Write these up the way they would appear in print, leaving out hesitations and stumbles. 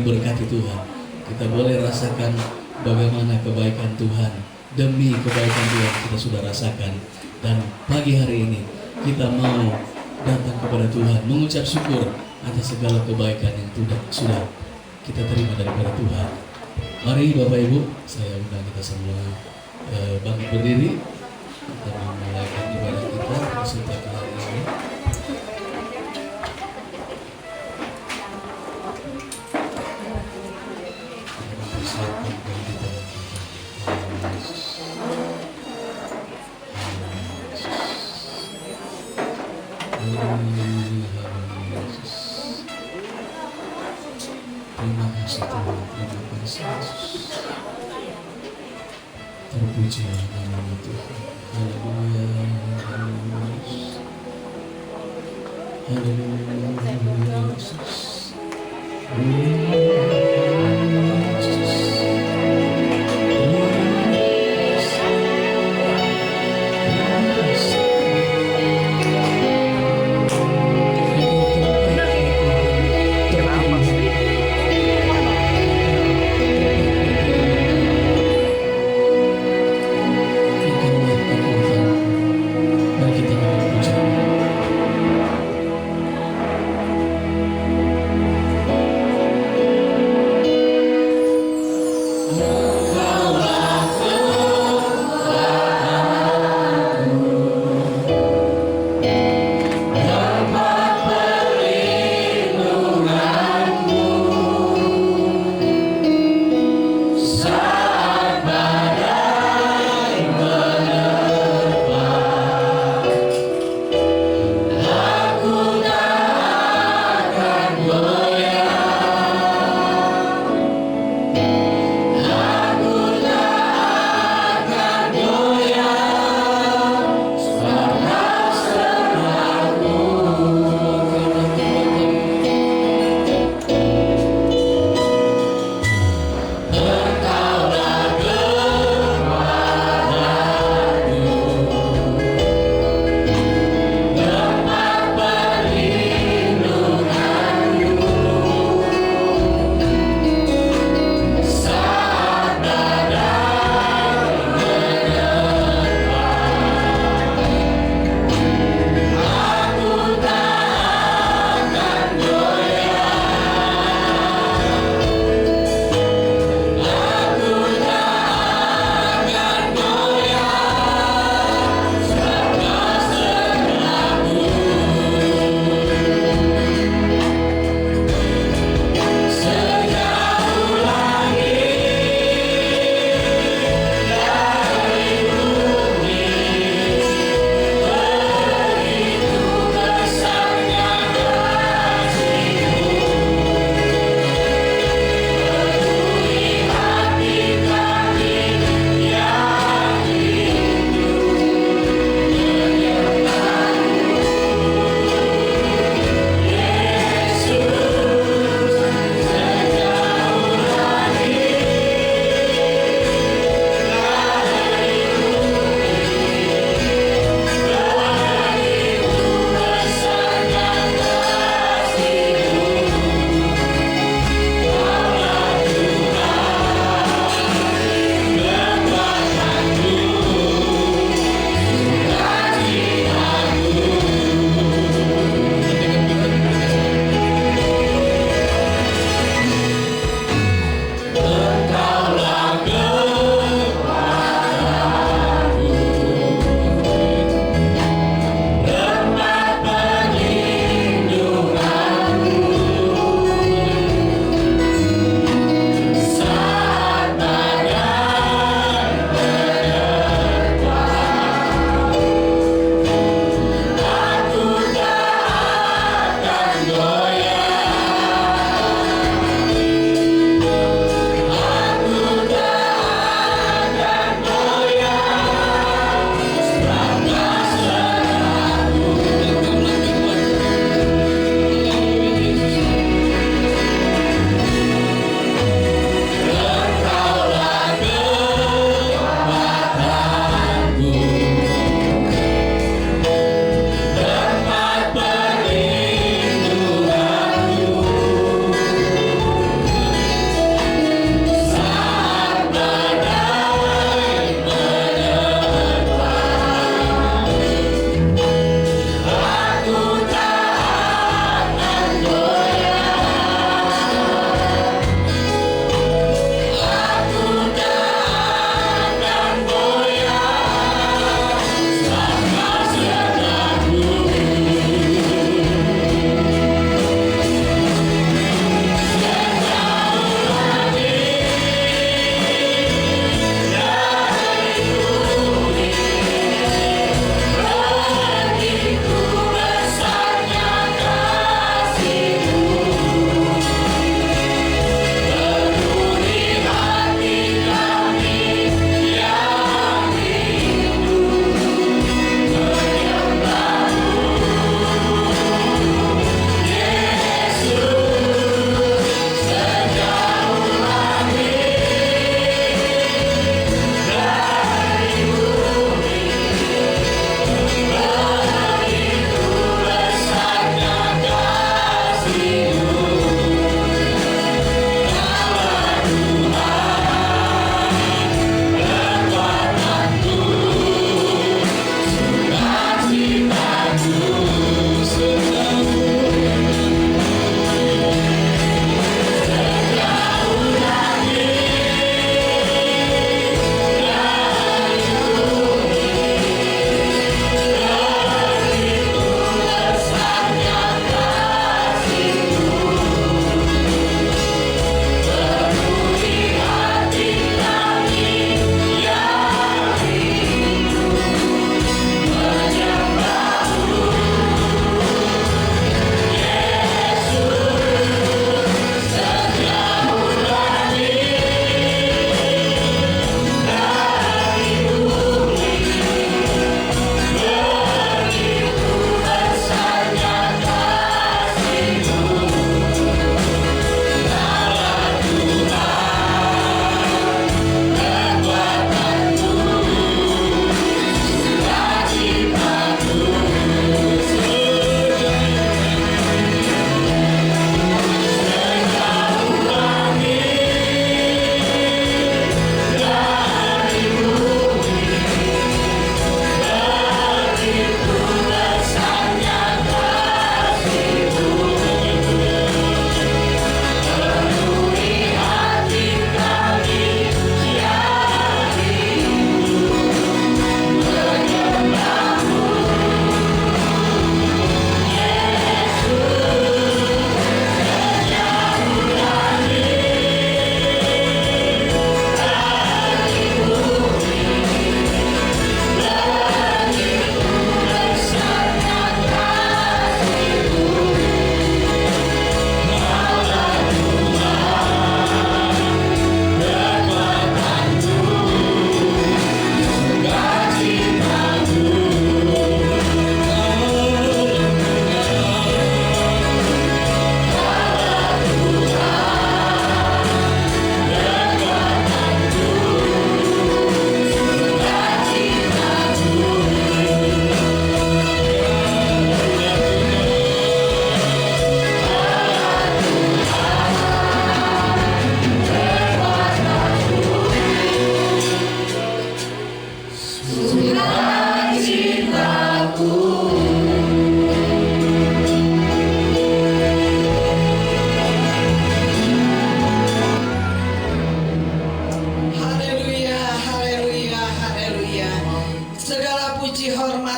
diberkati Tuhan. Kita boleh rasakan bagaimana kebaikan Tuhan. Demi kebaikan Tuhan kita sudah rasakan. Dan pagi hari ini kita mau datang kepada Tuhan, mengucap syukur atas segala kebaikan yang sudah kita terima daripada Tuhan. Mari Bapak Ibu, saya undang kita semua bangkit berdiri. Kita memulai ibadah kita kesempatan hari ini. Mempersiapkan kehidupan kita. Terima kasih Tuhan, terima kasih Yesus. Terpujilah nama Tuhan. Haleluya, haleluya, haleluya Yesus.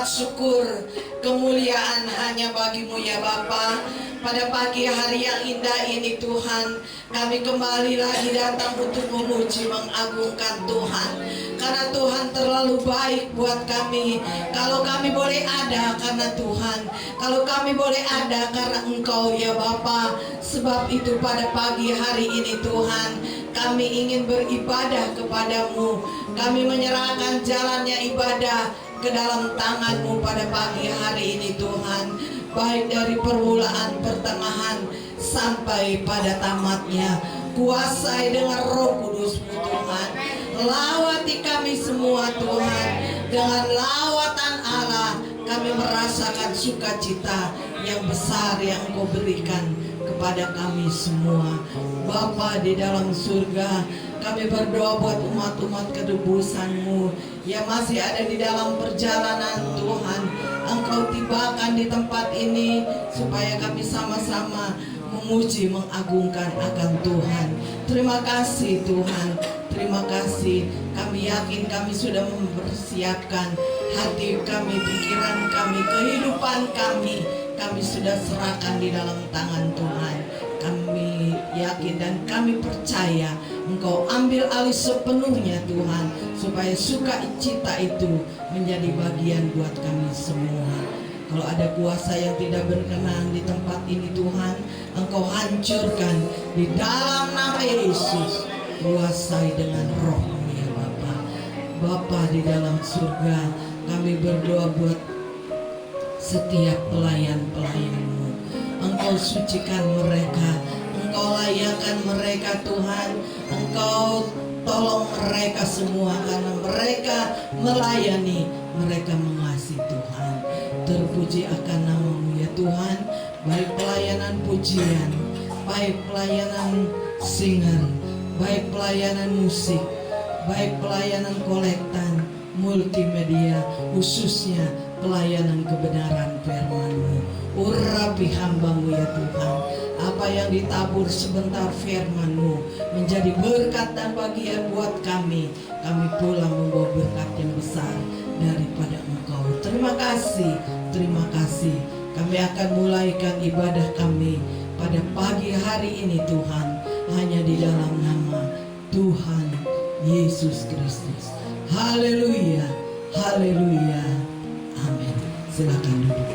syukur, kemuliaan hanya bagi-Mu ya Bapa. Pada pagi hari yang indah ini Tuhan, kami kembali lagi datang untuk memuji, mengagungkan Tuhan. Karena Tuhan terlalu baik buat kami. Kalau kami boleh ada karena Tuhan, kalau kami boleh ada karena Engkau ya Bapa. Sebab itu pada pagi hari ini Tuhan, kami ingin beribadah kepadamu. Kami menyerahkan jalannya ibadah ke dalam tangan-Mu pada pagi hari ini Tuhan. Baik dari permulaan, pertengahan, sampai pada tamatnya. Kuasai dengan Roh Kudus-Mu Tuhan. Lawati kami semua Tuhan. Dengan lawatan Allah kami merasakan sukacita yang besar yang Engkau berikan kepada kami semua. Bapa di dalam surga, kami berdoa buat umat-umat ketebusan-Mu yang masih ada di dalam perjalanan Tuhan. Engkau tibakan di tempat ini supaya kami sama-sama memuji, mengagungkan akan Tuhan. Terima kasih Tuhan, terima kasih. Kami yakin kami sudah mempersiapkan hati kami, pikiran kami, kehidupan kami. Kami sudah serahkan di dalam tangan Tuhan. Kami yakin dan kami percaya Engkau ambil alih sepenuhnya Tuhan, supaya sukacita itu menjadi bagian buat kami semua. Kalau ada kuasa yang tidak berkenan di tempat ini Tuhan, Engkau hancurkan di dalam nama Yesus. Kuasai dengan Roh-Mu ya Bapa. Bapa di dalam surga, kami berdoa buat setiap pelayan-pelayan-Mu. Engkau sucikan mereka, Engkau layakkan mereka Tuhan. Engkau tolong mereka semua, karena mereka melayani, mereka mengasihi Tuhan. Terpuji akan nama-Mu ya Tuhan. Baik pelayanan pujian, baik pelayanan singer, baik pelayanan musik, baik pelayanan kolektan, multimedia, khususnya pelayanan kebenaran firman-Mu. Urapi hamba-Mu ya Tuhan. Apa yang ditabur sebentar firman-Mu menjadi berkat dan bagian buat kami. Kami pulang membawa berkat yang besar daripada Engkau. Terima kasih, terima kasih. Kami akan mulaikan ibadah kami pada pagi hari ini Tuhan, hanya di dalam nama Tuhan Yesus Kristus. Haleluya, haleluya, amin. Silakan duduk.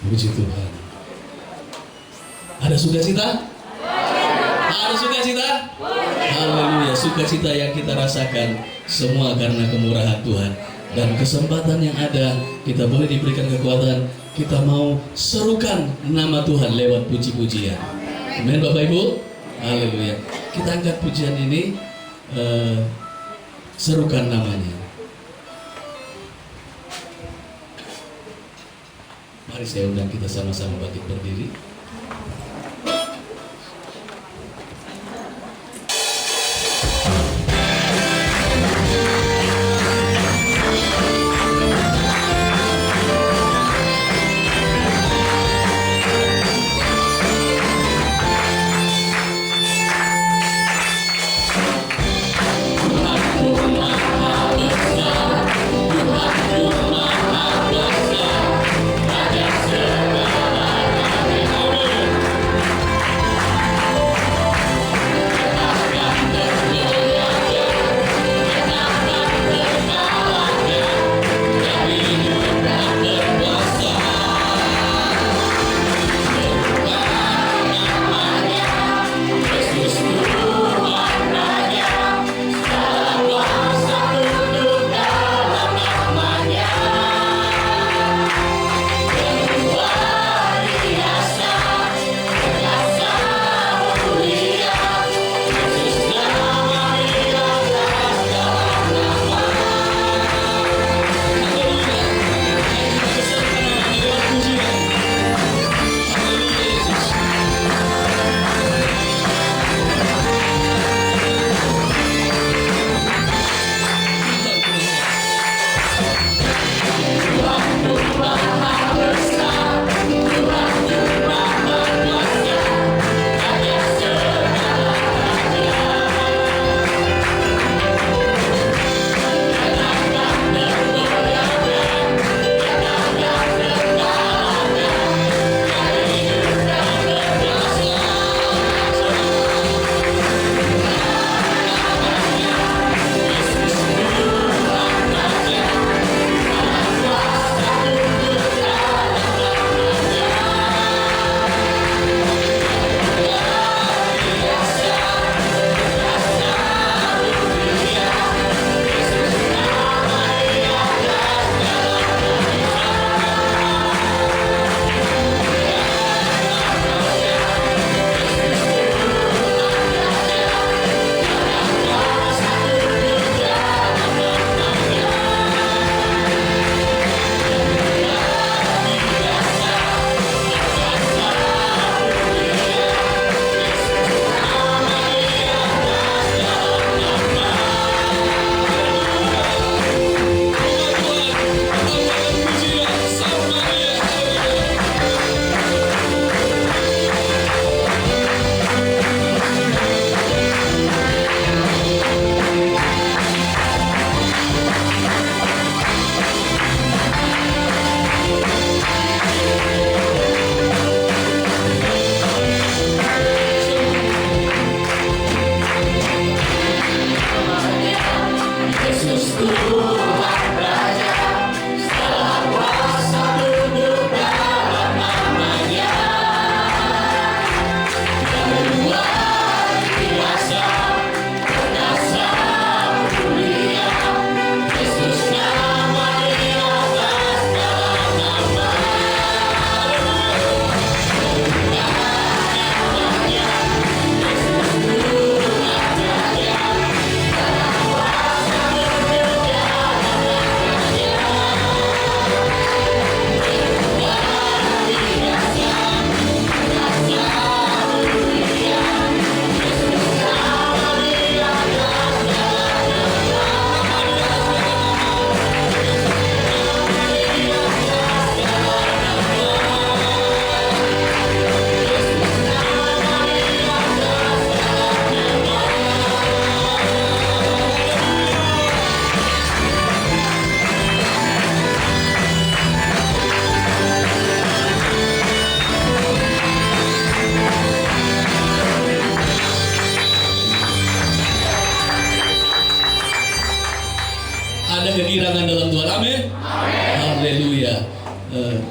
Puji Tuhan. Ada sukacita? Ada sukacita? Haleluya. Sukacita yang kita rasakan semua karena kemurahan Tuhan. Dan kesempatan yang ada, kita boleh diberikan kekuatan. Kita mau serukan nama Tuhan lewat puji-pujian. Amin Bapak Ibu. Haleluya. Kita angkat pujian ini, serukan namanya. Mari saya undang kita sama-sama bangkit berdiri. Raja segala raja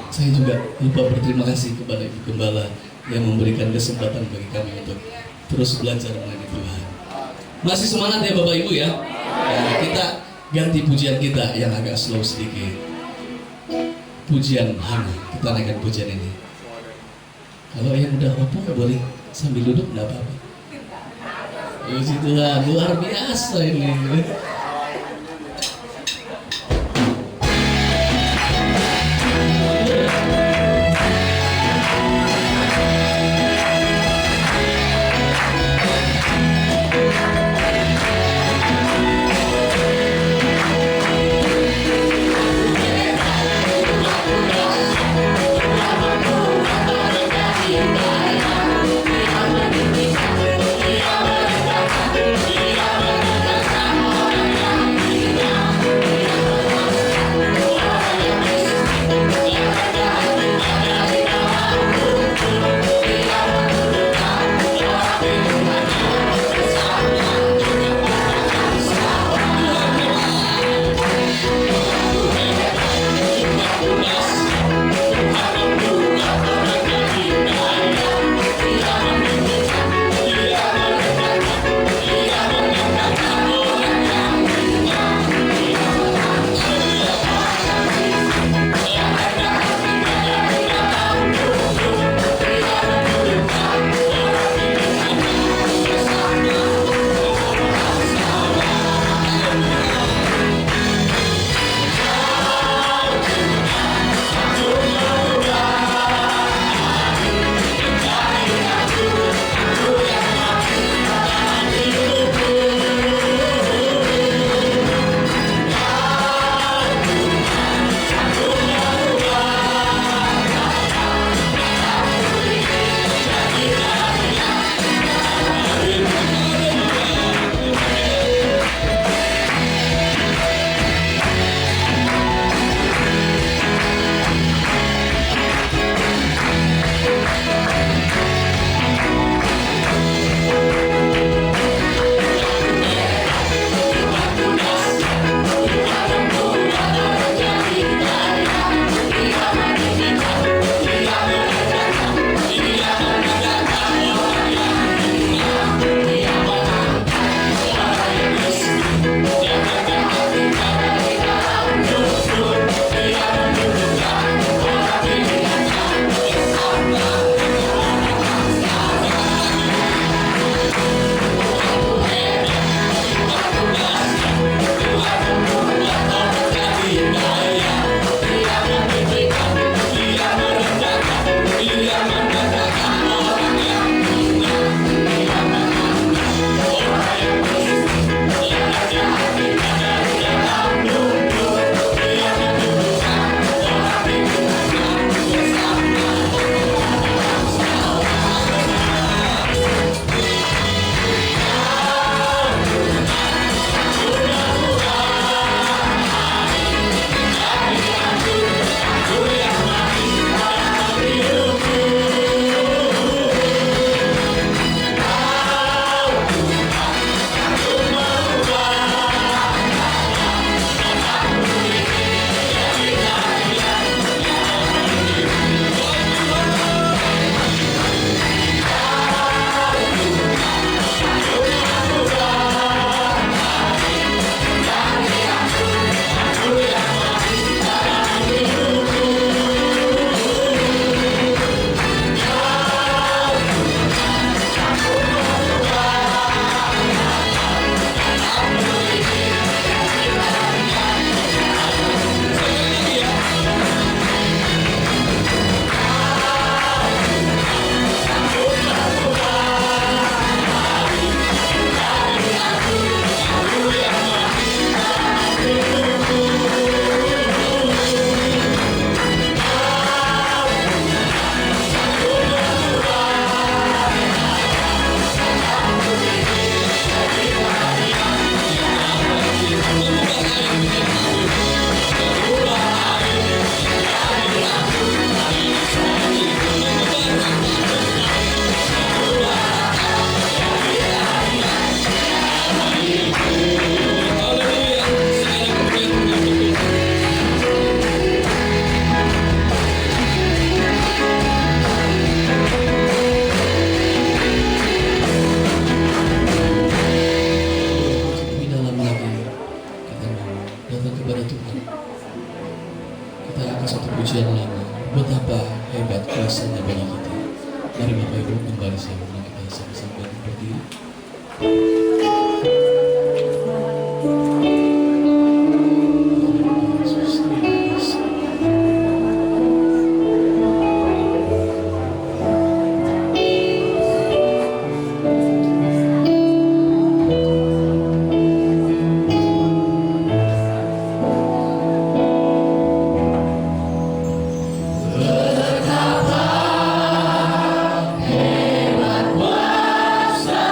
saya juga lupa berterima kasih kepada Ibu Gembala yang memberikan kesempatan bagi kami untuk terus belajar mengenai Tuhan. Masih semangat ya Bapak Ibu ya. Nah, kita ganti pujian kita yang agak slow sedikit. Pujian Hana, kita naikkan pujian ini. Kalau yang udah opung boleh sambil duduk, nggak apa-apa. Puji Tuhan, luar biasa ini. betapa hebat kuasanya bagi kita. Mari Bapak Ibu kembali saya undang kita sama-sama berdiri. Yesus, terima kasih. Hebat kuasa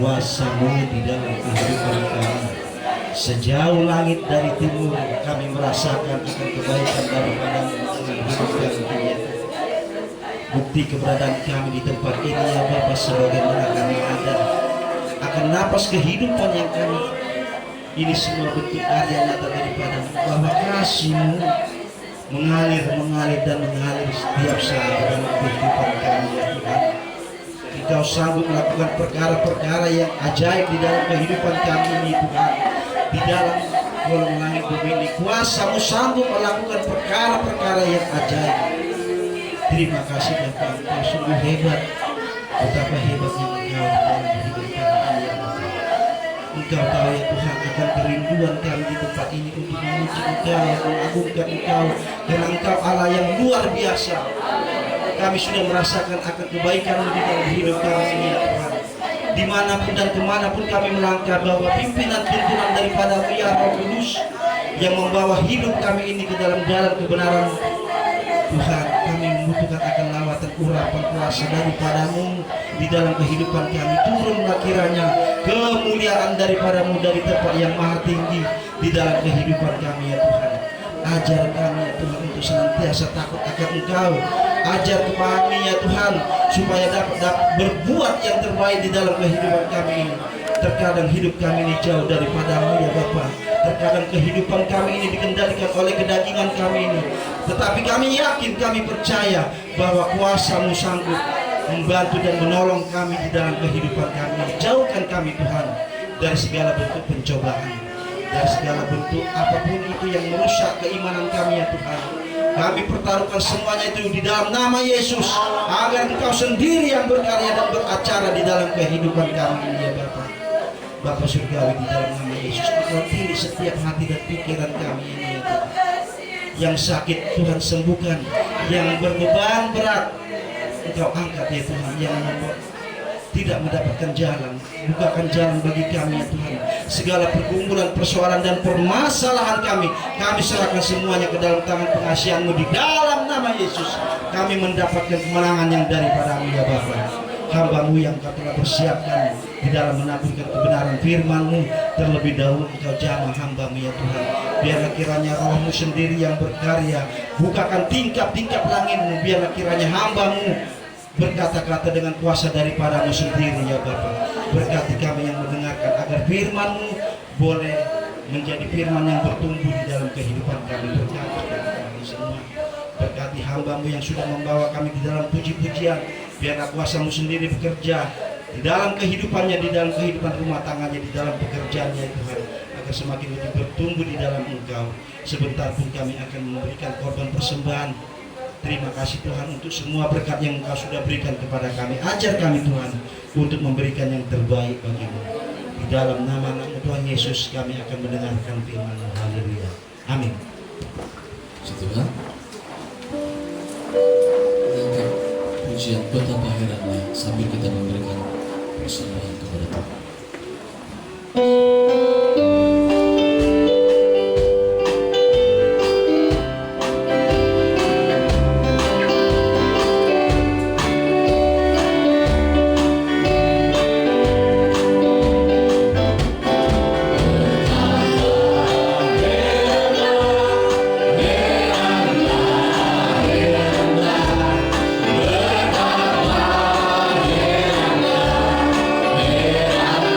kuasa-Mu di dalam kehidupan kami. Sejauh langit dari timur, kami merasakan akan kebaikan daripada-Mu dalam hidup kami. Bukti keberadaan kami di tempat ini ya Bapa, sebagaimana kami ada akan napas kehidupan yang kami ini semua bentuk karya nyata daripada-Mu, bahwa kasih-Mu mengalir dan mengalir setiap saat dalam kehidupan kami ya Tuhan. Engkau sanggup melakukan perkara-perkara yang ajaib di dalam kehidupan kami ini Tuhan. Di dalam kolong langit bumi ini kuasa-Mu sanggup melakukan perkara-perkara yang ajaib. Terima kasih Bapa, Engkau sungguh hebat. Betapa hebatnya Engkau di dalam kehidupan kami ya Bapa. Engkau tahu ya Tuhan akan kerinduan kami di tempat ini untuk memuji Engkau, mengagungkan Engkau, karena Engkau Allah yang luar biasa. Kami sudah merasakan akan kebaikan-Mu di dalam hidup kami ini ya Tuhan. Dimanapun dan kemanapun kami melangkah, bahwa pimpinan tuntunan daripada-Mu ya Roh Kudus yang membawa hidup kami ini ke dalam jalan kebenaran Tuhan. Kami membutuhkan akan lawatan urapan kuasa daripada-Mu di dalam kehidupan kami. Turunlah kiranya kemuliaan daripada-Mu dari tempat yang maha tinggi di dalam kehidupan kami ya Tuhan. Ajar kami ya Tuhan untuk senantiasa takut akan Engkau. Ajar kami ya Tuhan supaya dapat berbuat yang terbaik di dalam kehidupan kami ini. Terkadang hidup kami ini jauh daripada-Mu ya Bapa. Terkadang kehidupan kami ini dikendalikan oleh kedagingan kami ini. Tetapi kami yakin, kami percaya bahwa kuasa-Mu sanggup membantu dan menolong kami di dalam kehidupan kami. Jauhkan kami Tuhan dari segala bentuk pencobaan, dari segala bentuk apapun itu yang merusak keimanan kami ya Tuhan. Kami pertaruhkan semuanya itu di dalam nama Yesus, agar Engkau sendiri yang berkarya dan beracara di dalam kehidupan kami ini ya Bapa. Bapa surgawi, di dalam nama Yesus Engkau pilih setiap hati dan pikiran kami ini ya Tuhan. Yang sakit Tuhan sembuhkan, yang berbeban berat Engkau angkat ya Tuhan, yang tidak mendapatkan jalan, bukakan jalan bagi kami ya Tuhan. Segala pergumulan, persoalan dan permasalahan kami serahkan semuanya ke dalam tangan pengasihan-Mu di dalam nama Yesus. Kami mendapatkan kemenangan yang daripada-Mu ya Bapa. Hamba-Mu yang Kau telah persiapkan di dalam menaburkan kebenaran firman-Mu, terlebih dahulu Engkau jamah hamba-Mu ya Tuhan. Biarlah kiranya Roh-Mu sendiri yang berkarya, bukakan tingkap-tingkap langit-Mu. Biarlah kiranya hamba-Mu berkata-kata dengan kuasa daripada-Mu sendiri ya Bapa. Berkati kami yang mendengarkan, agar firman-Mu boleh menjadi firman yang bertumbuh di dalam kehidupan kami. Berkati kami semua, berkati hamba-Mu yang sudah membawa kami di dalam puji-pujian. Biarlah kuasa-Mu sendiri bekerja di dalam kehidupannya, di dalam kehidupan rumah tangganya, di dalam pekerjaannya Tuhan, agar semakin lebih bertumbuh di dalam Engkau. Sebentar pun kami akan memberikan korban persembahan. Terima kasih Tuhan untuk semua berkat yang Engkau sudah berikan kepada kami. Ajar kami Tuhan untuk memberikan yang terbaik bagi-Mu. Di dalam nama Tuhan Yesus kami akan mendengarkan firman-Mu. Haleluya. Amin. Tuhan, angkat pujian betapa herannya sambil kita memberikan persembahan kepada Tuhan. Terima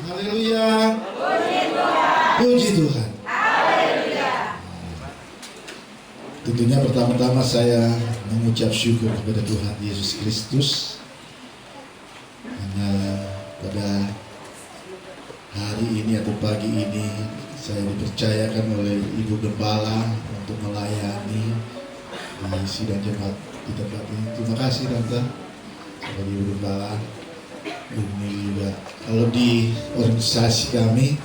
Haleluya. Puji Tuhan. Tentunya pertama-tama saya mengucap syukur kepada Tuhan Yesus Kristus karena pada hari ini atau pagi ini saya dipercayakan oleh Ibu Gembala untuk melayani di sidang jemaat di tempat ini. Terima kasih Tante kepada Ibu Gembala. Ini juga kalau di organisasi kami,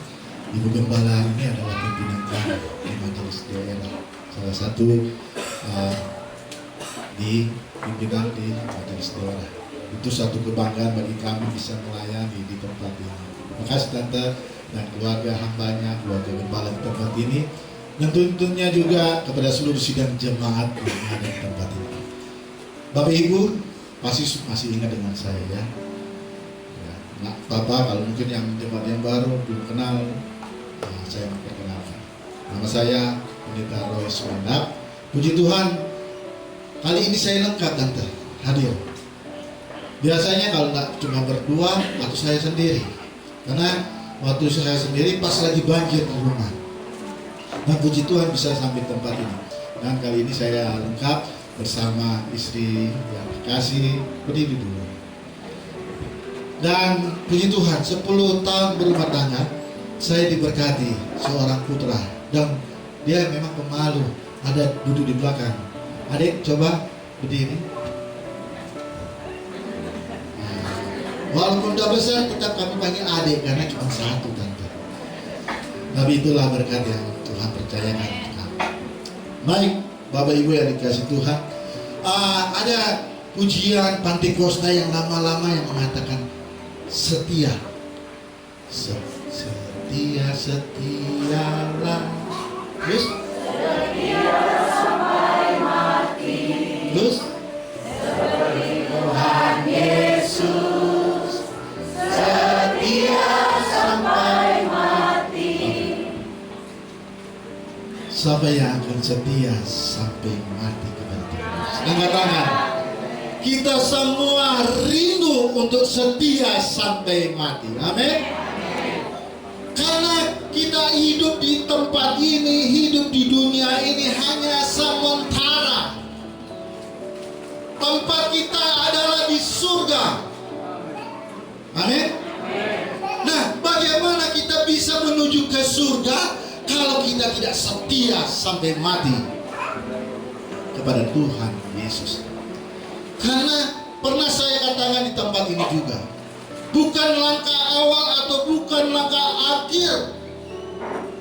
Ibu Gembala ini adalah pimpinan kami di majelis daerah, salah satu di pimpinan di majelis daerah. Itu satu kebanggaan bagi kami bisa melayani di tempat ini. Terima kasih Tante dan keluarga hambanya, keluarga Gembala di tempat ini, dan tentunya juga kepada seluruh sidang jemaat yang ada di tempat ini. Bapak Ibu pasti masih ingat dengan saya ya. Nah, Bapak kalau mungkin yang jemaat yang baru belum kenal, saya memperkenalkan. Nama saya Pendeta Roy Suandap. Puji Tuhan, kali ini saya lengkap Tante, hadir. Biasanya kalau nggak cuma berdua atau saya sendiri, karena waktu saya sendiri pas lagi banjir di rumah. Nah puji Tuhan bisa sampai tempat ini. Dan kali ini saya lengkap bersama istri yang dikasih, berdiri dulu. Dan puji Tuhan, 10 tahun berumah tangga, saya diberkati seorang putra. Dan dia memang pemalu, ada duduk di belakang. Adik, coba berdiri. Walaupun udah besar, tetap kami panggil adik, karena cuma satu Tante. Tapi itulah berkat yang Tuhan percayakan. Baik, Bapak Ibu yang dikasih Tuhan, ada pujian Pantekosta yang lama-lama yang mengatakan setia, setia, setialah, terus, terus, Tuhan Yesus, setia sampai mati. Siapa yang akan setia sampai mati kepada Tuhan? Angkat tangan. Kita semua rindu untuk setia sampai mati. Amin. Karena kita hidup di tempat ini, hidup di dunia ini hanya sementara. Tempat kita adalah di surga. Amin. Nah, bagaimana kita bisa menuju ke surga kalau kita tidak setia sampai mati kepada Tuhan Yesus? Karena pernah saya katakan di tempat ini juga, bukan langkah awal atau bukan langkah akhir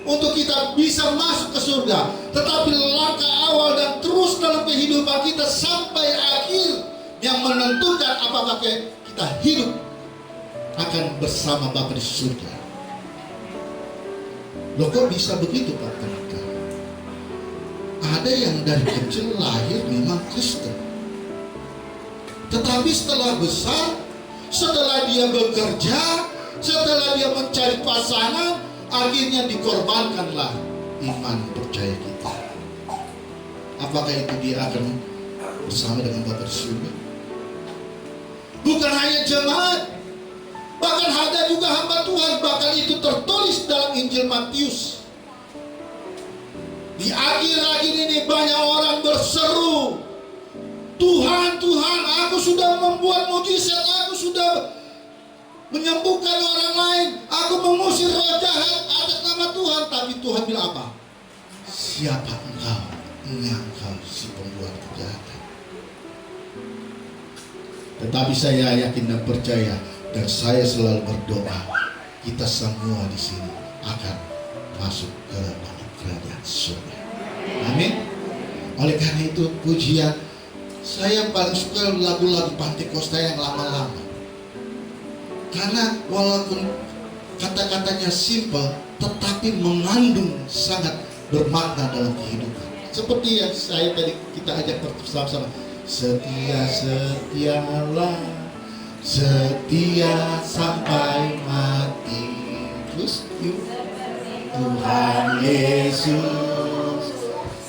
untuk kita bisa masuk ke surga, tetapi langkah awal dan terus dalam kehidupan kita sampai akhir yang menentukan apakah kita hidup akan bersama Bapa di surga. Loh kok bisa begitu Pak Pendeta? Ada yang dari kecil lahir memang Kristen, tetapi setelah besar, setelah dia bekerja, setelah dia mencari pasangan, akhirnya dikorbankanlah iman percaya kita. Apakah itu dia akan bersama dengan Bapa di surga? Bukan hanya jemaat, bahkan ada juga hamba Tuhan. Bahkan itu tertulis dalam Injil Matius. Di akhir-akhir ini banyak orang berseru, Tuhan, Tuhan, aku sudah membuat mujizat, aku sudah menyembuhkan orang lain, aku mengusir roh jahat atas nama Tuhan. Tapi Tuhan bilang apa? Siapa engkau? Engkau si pembuat kejahatan. Tetapi saya yakin dan percaya, dan saya selalu berdoa, kita semua di sini akan masuk ke dalam kerajaan surga. Amin. Oleh karena itu pujian, saya paling suka lagu-lagu Pantekosta yang lama-lama. Karena walaupun kata-katanya simple, tetapi mengandung sangat bermakna dalam kehidupan. Seperti yang saya tadi kita ajak bersama-sama. Setia, setialah, setia sampai mati. Terus yuk. Tuhan Yesus,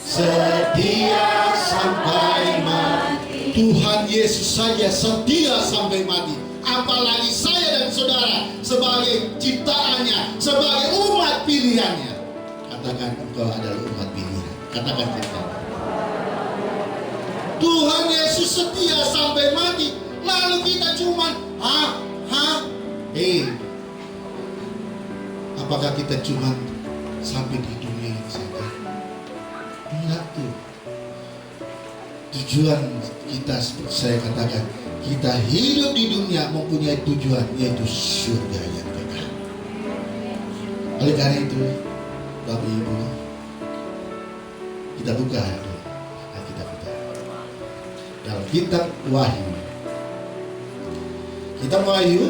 setia sampai mati. Tuhan Yesus saja setia sampai mati. Apalagi saya dan saudara sebagai ciptaan katakan engkau adalah umat pilihan. Katakan kita. Tuhan Yesus setia sampai mati. Lalu kita cuman apakah kita cuman sampai di dunia ini saja? Enggak tuh. Tujuan kita seperti saya katakan, kita hidup di dunia mempunyai tujuan, yaitu surga yang kekal. Oleh karena itu, Bapak Ibu, kita buka Alkitab kita dalam kitab Wahyu. Kitab Wahyu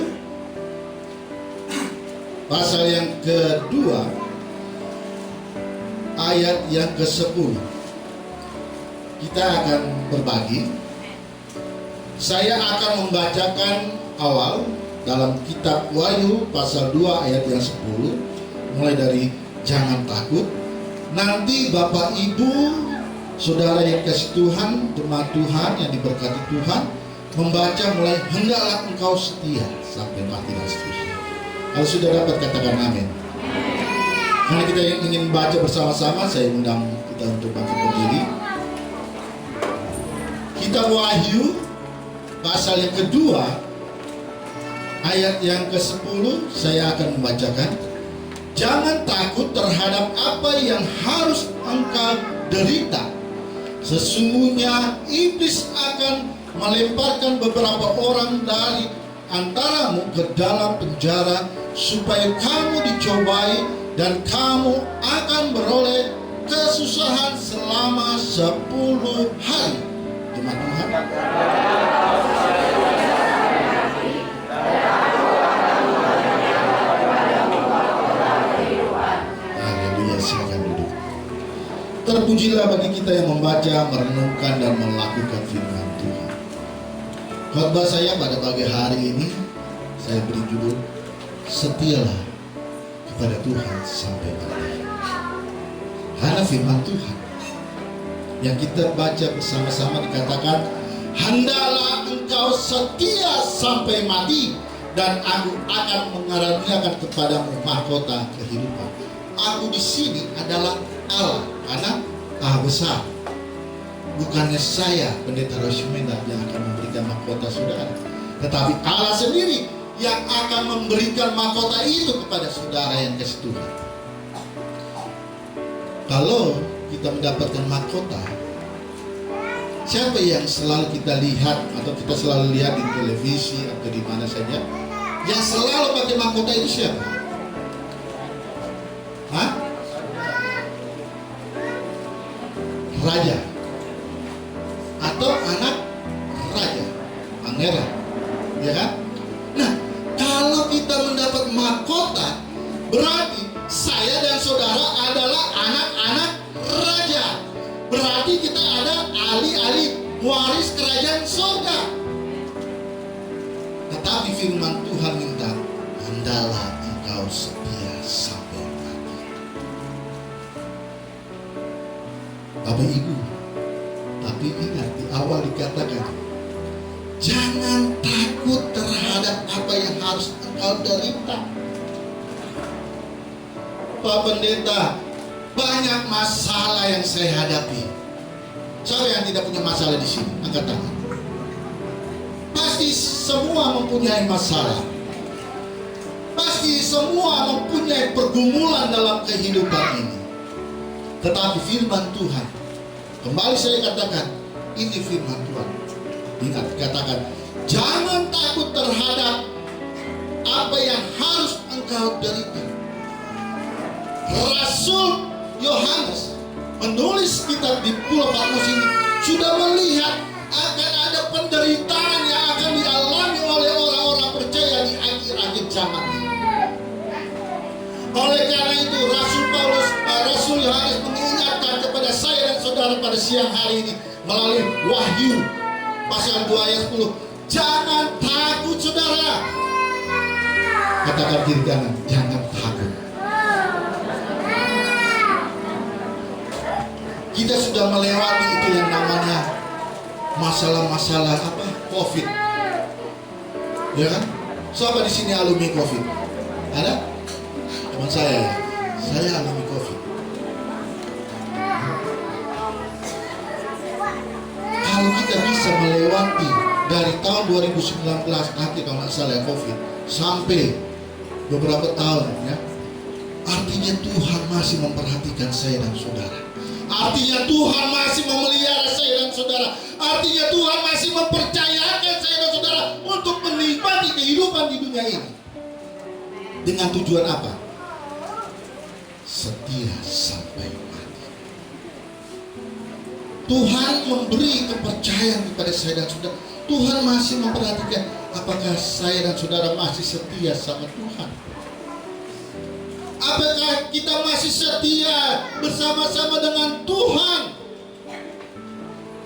pasal yang kedua ayat yang ke-10. Kita akan berbagi. Saya akan membacakan awal dalam kitab Wahyu pasal 2 ayat yang 10, mulai dari jangan takut. Nanti Bapak Ibu saudara yang kasih Tuhan, jemaat Tuhan yang diberkati Tuhan, membaca mulai hendaklah engkau setia sampai mati dan seterusnya. Kalau sudah dapat katakan amin. Karena kita ingin baca bersama-sama, saya undang kita untuk bangkit berdiri. Kitab Wahyu pasal yang kedua ayat yang ke-10 saya akan membacakan. Jangan takut terhadap apa yang harus engkau derita. Sesungguhnya iblis akan melemparkan beberapa orang dari antaramu ke dalam penjara supaya kamu dicobai dan kamu akan beroleh kesusahan selama 10 hari. Jemaat Tuhan. Haleluya, silakan duduk. Terpujilah bagi kita yang membaca, merenungkan dan melakukan firman Tuhan. Khotbah saya pada pagi hari ini saya beri judul Setialah kepada Tuhan sampai mati. Karena firman Tuhan yang kita baca bersama-sama dikatakan, hendaklah engkau setia sampai mati dan aku akan mengaruniakan kepadamu mahkota kehidupan. Aku di sini adalah Allah, karena Allah besar. Bukannya saya pendeta Rosimenda yang akan memberikan mahkota saudara, tetapi Allah sendiri yang akan memberikan mahkota itu kepada saudara yang kasih Tuhan. Kalau kita mendapatkan mahkota, siapa yang selalu kita lihat atau kita selalu lihat di televisi atau di mana saja, yang selalu pakai mahkota itu siapa? Hah? Raja atau anak raja, pangeran, ya kan? Nah, kalau kita mendapat mahkota, berarti saya dan saudara adalah anak-anak raja. Berarti kita ada ahli-ahli waris kerajaan surga. Tetapi firman Tuhan minta, hendaklah engkau setia sampai mati. Bapak Ibu, tapi ingat di awal dikatakan, jangan takut terhadap apa yang harus engkau derita. Pak Pendeta, banyak masalah yang saya hadapi. Siapa yang tidak punya masalah di sini? Angkat tangan. Pasti semua mempunyai masalah. Pasti semua mempunyai pergumulan dalam kehidupan ini. Tetapi firman Tuhan, kembali saya katakan, ini firman Tuhan. Ingat, katakan, jangan takut terhadap apa yang harus engkau derita. Rasul Yohanes menulis kitab di Pulau Patmos ini sudah melihat akan ada penderitaan yang akan dialami oleh orang-orang percaya di akhir-akhir zaman ini. Oleh karena itu Rasul Yohanes mengingatkan kepada saya dan saudara pada siang hari ini melalui Wahyu pasal 2 ayat 10, jangan takut saudara. Katakan kiri kanan, jangan takut. Kita sudah melewati itu yang namanya masalah-masalah apa? COVID. Ya kan? Siapa di sini alumni COVID? Ada? Teman saya alumni COVID. kalau kita bisa melewati dari tahun 2019 nanti kalau nggak salah ya, COVID sampai beberapa tahun ya, artinya Tuhan masih memperhatikan saya dan saudara. Artinya Tuhan masih memelihara saya dan saudara. Artinya Tuhan masih mempercayakan saya dan saudara untuk menikmati kehidupan di dunia ini. Dengan tujuan apa? Setia sampai mati. Tuhan memberi kepercayaan kepada saya dan saudara. Tuhan masih memperhatikan apakah saya dan saudara masih setia sama Tuhan. Apakah kita masih setia bersama-sama dengan Tuhan?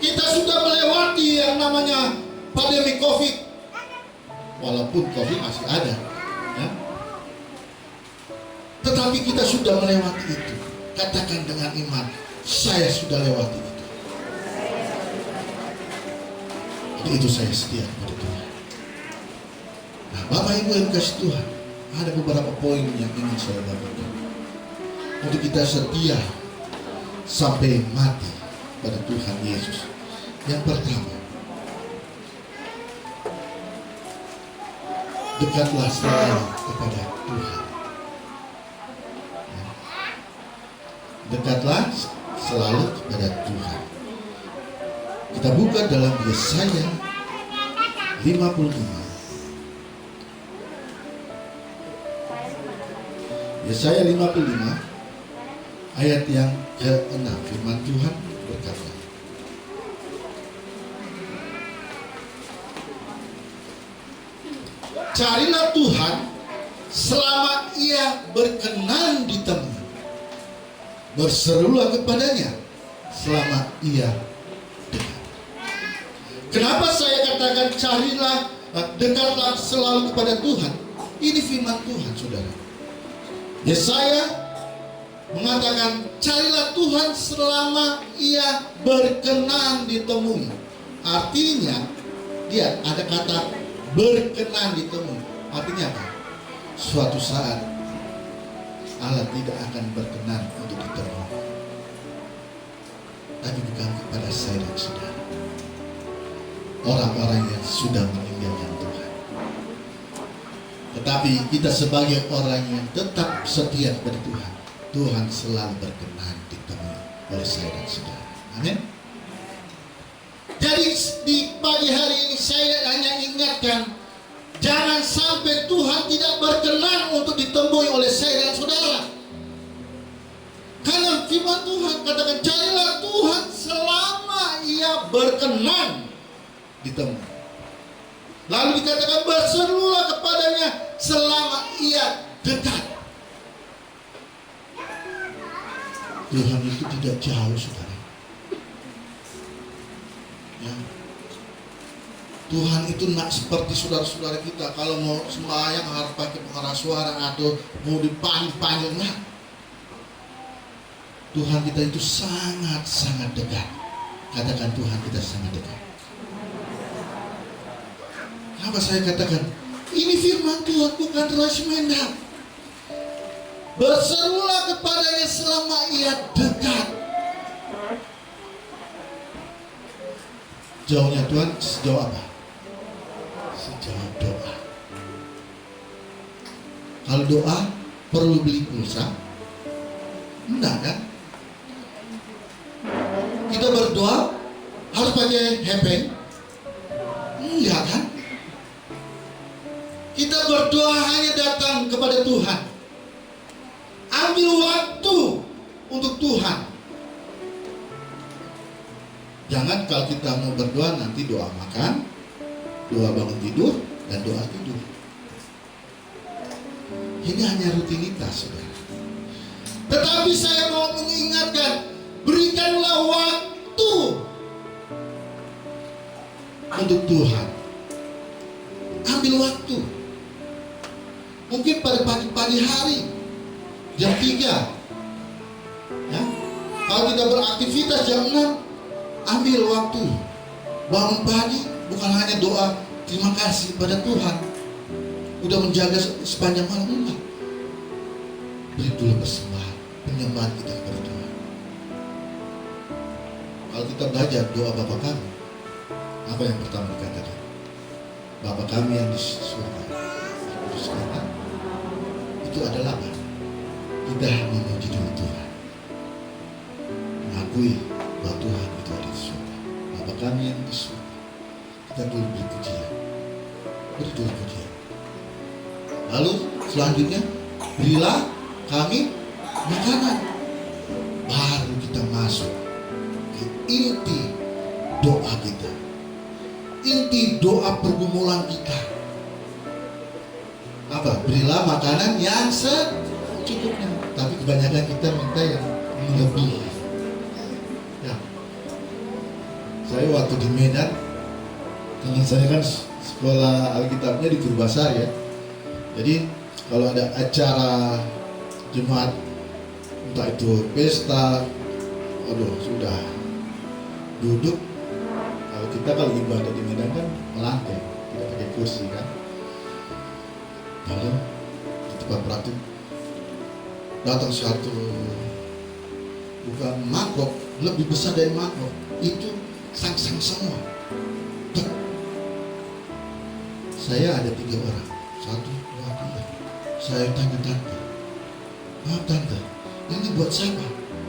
Kita sudah melewati yang namanya pandemi COVID. Walaupun COVID masih ada ya. Tetapi kita sudah melewati itu. Katakan dengan iman, saya sudah lewati itu. Itu saya setia kepada Tuhan. Nah, Bapak Ibu yang kasih Tuhan, ada beberapa poin yang ingin saya bagikan untuk kita setia sampai mati pada Tuhan Yesus. Yang pertama, dekatlah selalu kepada Tuhan. Dekatlah selalu kepada Tuhan. Kita buka dalam Yesaya 55. Yesaya 55 ayat yang ke-6, firman Tuhan berkata, carilah Tuhan selama Ia berkenan ditemui. Berserulah kepadanya selama Ia dekat. Kenapa saya katakan carilah, dekatlah selalu kepada Tuhan? Ini firman Tuhan, saudara. Yesaya mengatakan carilah Tuhan selama Ia berkenan ditemui. Artinya dia ada kata berkenan ditemui. Artinya apa? Suatu saat Allah tidak akan berkenan untuk ditemui, tapi bukan kepada saya dan saudara, orang-orang yang sudah meninggalkan Tuhan. Tetapi kita sebagai orang yang tetap setia kepada Tuhan, Tuhan selalu berkenan ditemui oleh saya dan saudara. Amin. Jadi di pagi hari ini saya hanya ingatkan, jangan sampai Tuhan tidak berkenan untuk ditemui oleh saya dan saudara. Karena firman Tuhan katakan carilah Tuhan selama Ia berkenan ditemui. Lalu dikatakan berserulah kepadanya selama Ia dekat. Tuhan itu tidak jauh, saudara. Ya. Tuhan itu nak seperti saudara-saudara kita kalau mau sembahyang harus pakai pengeras suara atau mau dipanggil. Nah, Tuhan kita itu sangat-sangat dekat. Katakan Tuhan kita sangat dekat. Kenapa saya katakan ini firman Tuhan, bukan rasimendak. Berserulah kepadanya selama Ia dekat. Jauhnya Tuhan sejauh apa? Sejauh doa. Kalau doa perlu beli pulsa? Enggak kan? Kita berdoa harus pakai hepeng? Enggak kan? Kita berdoa hanya datang kepada Tuhan. Ambil waktu untuk Tuhan. Jangan kalau kita mau berdoa nanti doa makan, doa bangun tidur, dan doa tidur. Ini hanya rutinitas, saudara. Tetapi saya mau mengingatkan, berikanlah waktu untuk Tuhan. Ambil waktu. Mungkin pada pagi-pagi hari, jam 3. Ya. Kalau kita beraktivitas jam 6, ambil waktu. Bangun pagi, bukan hanya doa terima kasih pada Tuhan udah menjaga sepanjang malam, enggak. Beri dulu persembahan, penyembahan kita kepada Tuhan. Kalau kita belajar doa Bapa kami, Apa yang pertama dikatakan? Bapa kami yang di surga, dikuduskanlah. Itu adalah apa? Kita memuji dulu Tuhan, mengakui bahwa Tuhan itu ada di surga. Bapa kami yang di surga, kita dulu beri pujian, beri dulu pujian. Lalu selanjutnya, berilah kami makanan. Baru kita masuk ke inti doa kita, inti doa pergumulan kita. Apa? Berilah makanan yang secukupnya. Tapi kebanyakan kita minta yang melebihi. Ya. Saya waktu di Medan, karena saya kan sekolah Alkitabnya di Purbasari ya. Jadi kalau ada acara jemaat, entah itu pesta, sudah duduk. Kalau ibadah di Medan kan melantai, tidak pakai kursi kan. Lalu di tempat praktik datang satu, bukan mangkok, lebih besar dari mangkok, itu sang-sang semua. Tuk. Saya ada 3 orang, 1, 2, 3. Saya tanya tante, maaf tante, ini buat siapa?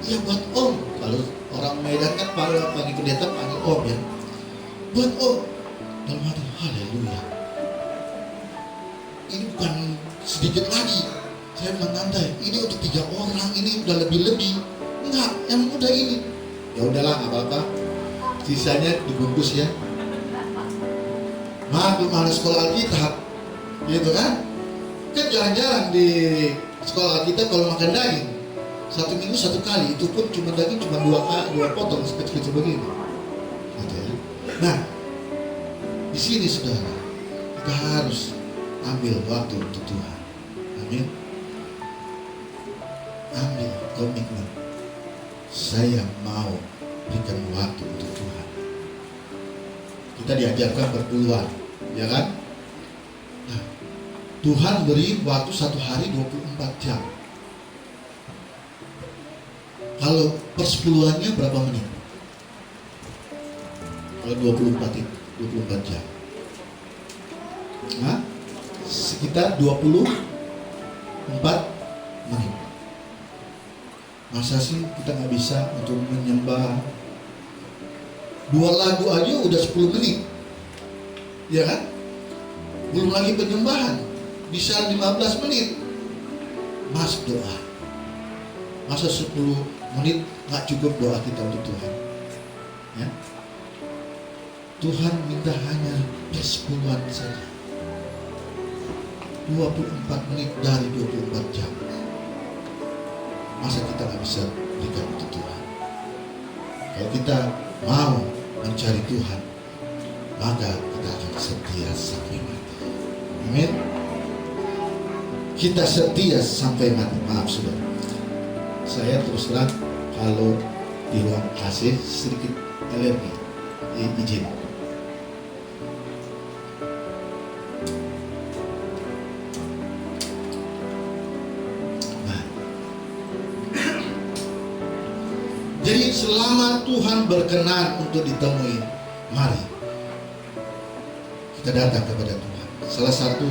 Ya buat om. Kalau orang Medan kan panggil pendeta panggil om ya. Buat om. Dalam hati, haleluya. Ini bukan sedikit lagi. Saya bilang tante, ini untuk 3 orang, ini udah lebih-lebih. Enggak, yang muda ini. Ya udahlah, nggak apa-apa. Sisanya dibungkus ya. Belum ada sekolah Alkitab, gitu kan? Kan jarang-jarang di sekolah Alkitab kalau makan daging 1 minggu 1 kali, itu pun cuma daging cuma 2 potong kecil-kecil begini. Gitu ya. Nah, di sini saudara, kita harus ambil waktu untuk Tuhan. Amin. Ambil komitmen. Saya mau berikan waktu untuk Tuhan. Kita diajarkan berpeluang, ya kan? Nah, Tuhan beri waktu 1 hari 24 jam. Kalau persepuluhannya berapa menit? Kalau 24 jam. Nah, sekitar 24 menit. Masa sih kita nggak bisa untuk menyembah 2 lagu aja udah 10 menit, ya kan? Belum lagi penyembahan bisa 15 menit. Mas doa, masa 10 menit nggak cukup doa kita untuk Tuhan? Ya, Tuhan minta hanya persepuluhan saja, 24 menit dari 24 jam. Masa kita nggak bisa berikan untuk Tuhan? Kalau kita mau mencari Tuhan, maka kita akan setia sampai mati. Amin. Kita setia sampai mati. Maaf saudara, saya terus terang kalau di ruang AC sedikit alergi, izin. Jadi selama Tuhan berkenan untuk ditemui, mari kita datang kepada Tuhan. Salah satu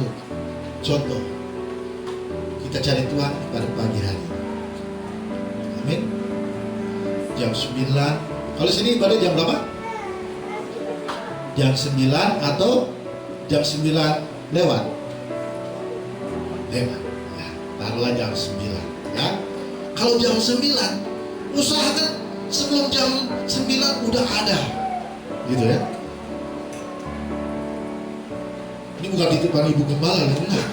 contoh, kita cari Tuhan pada pagi hari. Amin. Jam 9. Kalau sini ibadah jam berapa? Jam 9 atau jam 9 lewat? Lewat. Ya, taruhlah jam 9. Ya. Kalau jam 9, usahakan sebelum jam 9 udah ada, gitu ya. Ini bukan titipan ibu gembala, bukan.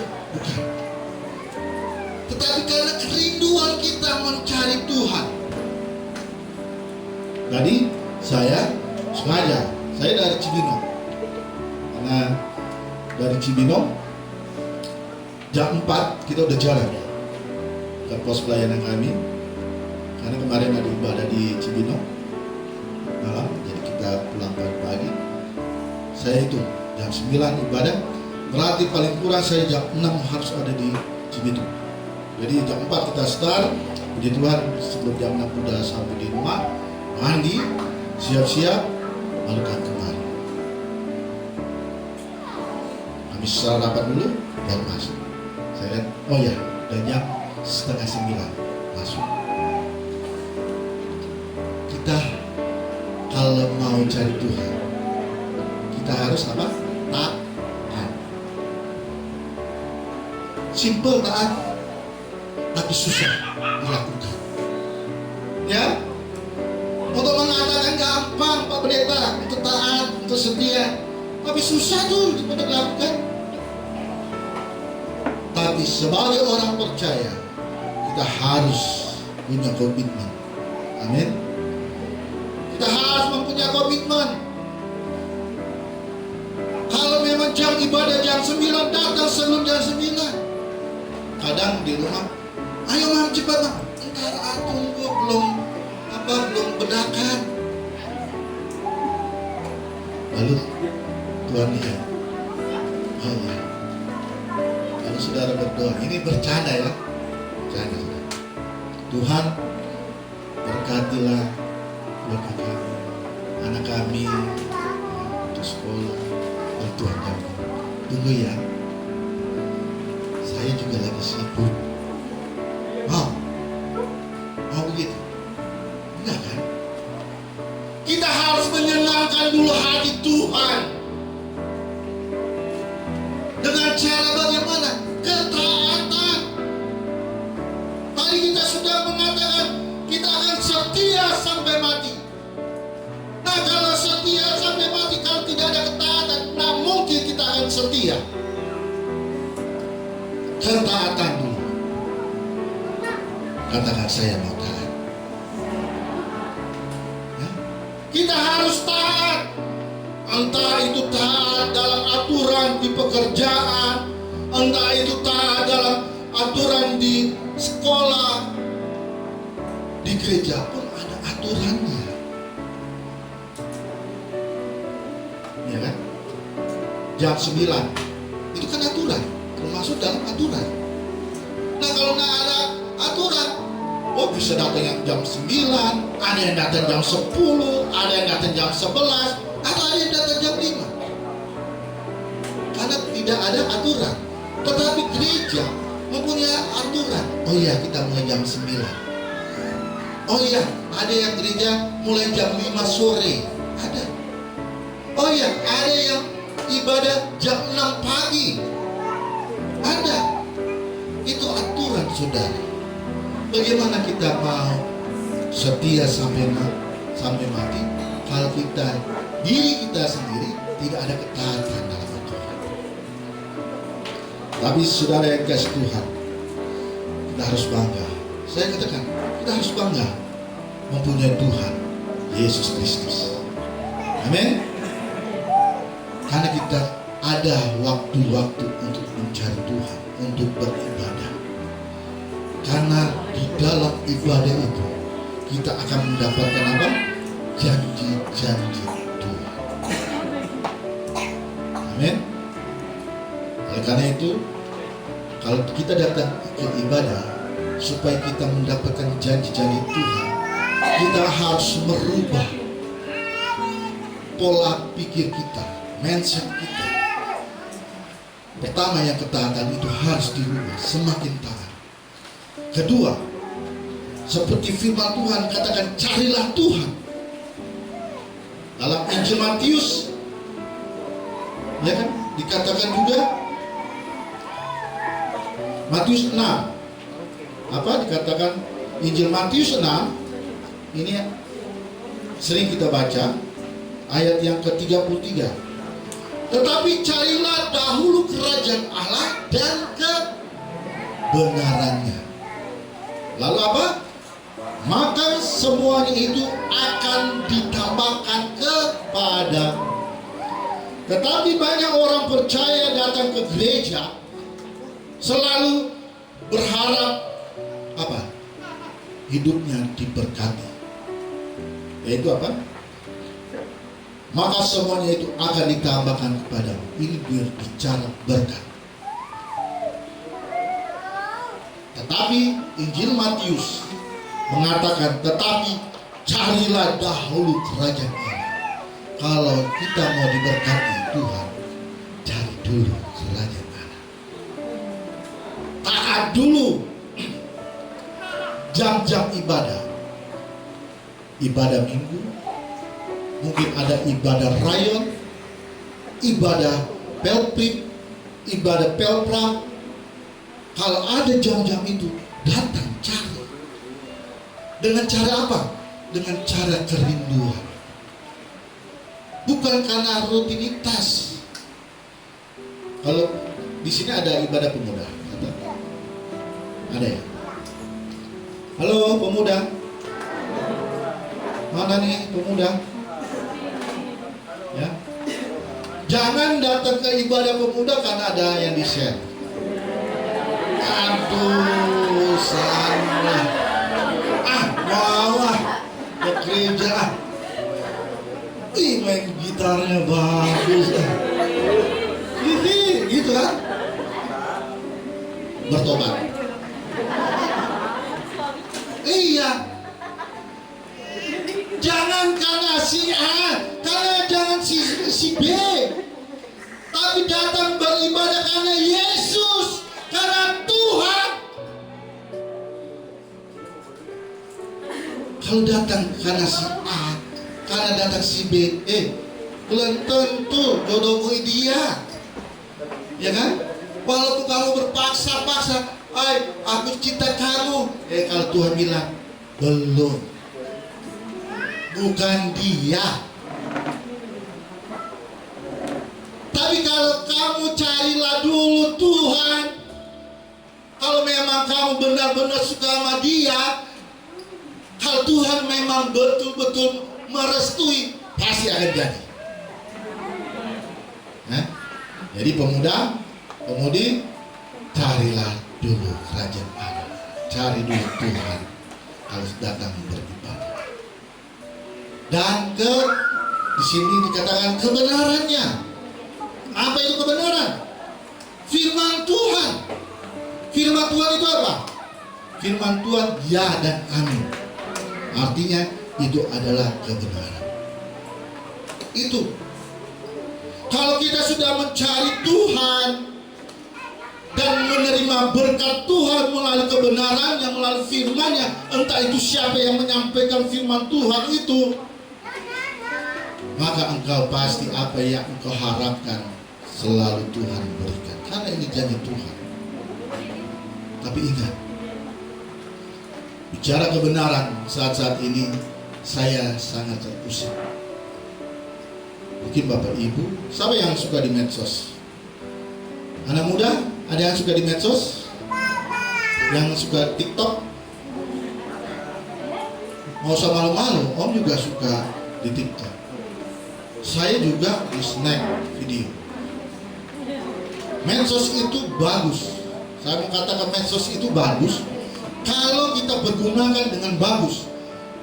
Tetapi karena kerinduan kita mencari Tuhan. Tadi saya sengaja, saya dari Cibinong, karena dari Cibinong jam 4 kita udah jalan ke pos pelayanan kami. Karena kemarin ada ibadah di Cibinong malam, jadi kita pulang pagi-pagi. Saya itu jam 9 ibadah, berarti paling kurang saya jam 6 harus ada di Cibinong. Jadi jam 4 kita start, puji Tuhan sebelum jam 6 udah sampai di rumah, mandi, siap-siap, lalu kan kemari. Bisa rapat dulu baru masuk. Saya lihat, oh ya, udah jam 8:30 masuk. Kita kalau mau cari Tuhan, kita harus apa? Taat. Simple taat, tapi susah dilakukan. Ya, untuk mengatakan gampang Pak Pendeta, untuk taat, untuk setia, tapi susah tuh untuk dilakukan. Tapi sebagai orang percaya, kita harus punya komitmen. Amin. Kita harus mempunyai komitmen. Kalau memang jam ibadah jam 9, datang sebelum jam 9. Kadang di rumah, ayo mam cepat mam, entar tunggu belum bedakan. Lalu Tuhan lihat, oh ya, lalu saudara berdoa, ini bercanda ya, bercanda saudara. Tuhan berkatilah keluarga kami, anak kami untuk sekolah, dan Tuhan jaga. Tunggu ya, saya juga lagi sibuk. Mau begitu? Enggak kan? Kita harus menyenangkan dulu hati Tuhan. Dengan cara bagaimana? Ketaatan. Tadi kita sudah mengatakan kita akan setia sampai mati. Nah, kalau setia sampai mati, kalau tidak ada ketaatan, nah mungkin kita akan setia. Ketaatan dulu. Katakan saya mau taat. Ya? Kita harus taat. Entah itu taat dalam aturan di pekerjaan, entah itu taat dalam aturan di sekolah, di gereja pun ada aturannya. Ya kan? Jam 9 itu kan aturan, termasuk dalam aturan. Nah, kalau nggak ada aturan, oh bisa datang yang jam 9, ada yang datang jam 10, ada yang datang jam 11, atau ada yang datang jam 5. Karena tidak ada aturan. Tetapi gereja mempunyai aturan. Oh iya, kita mulai jam 9. Oh iya, ada yang gereja mulai jam 5 sore. Ada. Oh iya, ada yang ibadah jam 6 pagi. Ada. Itu aturan, saudara. Bagaimana kita mau setia sampai mati kalau diri kita sendiri tidak ada ketaatan dalam aturan? Tapi saudara yang kasih Tuhan, kita harus bangga. Saya katakan, kita harus bangga mempunyai Tuhan Yesus Kristus. Amin. Karena kita ada waktu-waktu untuk mencari Tuhan, untuk beribadah. Karena di dalam ibadah itu kita akan mendapatkan apa? Janji-janji Tuhan. Amin. Oleh karena itu, kalau kita datang ke ibadah supaya kita mendapatkan janji-janji Tuhan, kita harus merubah pola pikir kita, mindset kita. Pertama, yang ketaatan itu harus dirubah, semakin taat. Kedua, seperti firman Tuhan katakan, carilah Tuhan. Dalam Injil Matius, ya kan, dikatakan juga Matius 6. Apa dikatakan Injil Matius 6? Ini sering kita baca ayat yang ke-33. Tetapi carilah dahulu kerajaan Allah dan kebenarannya. Lalu apa? Maka semuanya itu akan ditambahkan kepadamu. Tetapi banyak orang percaya datang ke gereja selalu berharap apa? Hidupnya diberkati. Yaitu apa? Maka semuanya itu akan ditambahkan kepadamu. Ini berbicara berkat. Tetapi Injil Matius mengatakan, tetapi carilah dahulu kerajaan Allah. Kalau kita mau diberkati Tuhan, cari dulu kerajaan dulu jam-jam ibadah minggu, mungkin ada ibadah rayon, ibadah pelprik, ibadah pelpra. Kalau ada jam-jam itu, datang cari. Dengan cara apa? Dengan cara kerinduan. Bukan karena rutinitas. Kalau di sini ada ibadah pemuda, ada ya? Halo pemuda, mana nih pemuda? Ya, jangan datang ke ibadah pemuda karena ada yang di-share. Aduh, salah. Mau ke gereja. Ih, main gitarnya bagus. Gitu kan? Bertobat. Iya. Jangan karena si A, karena jangan si B. Tapi datang beribadah karena Yesus, karena Tuhan. Kalau datang karena si A, karena datang si B, belum tentu jodohmu dia. Ya kan? Walaupun kamu berpaksa-paksa, aku cinta kamu. Kalau Tuhan bilang, belum. Bukan dia. Tapi kalau kamu carilah dulu Tuhan. Kalau memang kamu benar-benar suka sama dia, kalau Tuhan memang betul-betul merestui, pasti akan jadi. Jadi pemuda, pemudi, carilah dulu kerajaan Allah. Cari dulu Tuhan kalau datang beribadah. Dan di sini dikatakan kebenarannya. Apa itu kebenaran? Firman Tuhan. Firman Tuhan itu apa? Firman Tuhan ya dan amin. Artinya itu adalah kebenaran. Itu. Kalau kita sudah mencari Tuhan dan menerima berkat Tuhan melalui kebenarannya, melalui firman-Nya, entah itu siapa yang menyampaikan firman Tuhan itu, maka engkau pasti apa yang engkau harapkan selalu Tuhan berikan. Karena ini janji Tuhan. Tapi ingat, bicara kebenaran saat-saat ini saya sangat terusik. Mungkin Bapak Ibu, siapa yang suka di medsos? Anak muda, ada yang suka di medsos? Yang suka TikTok? Mau usah malu-malu, Om juga suka di TikTok. Saya juga di snack video. Medsos itu bagus. Saya mengatakan medsos itu bagus kalau kita bergunakan dengan bagus.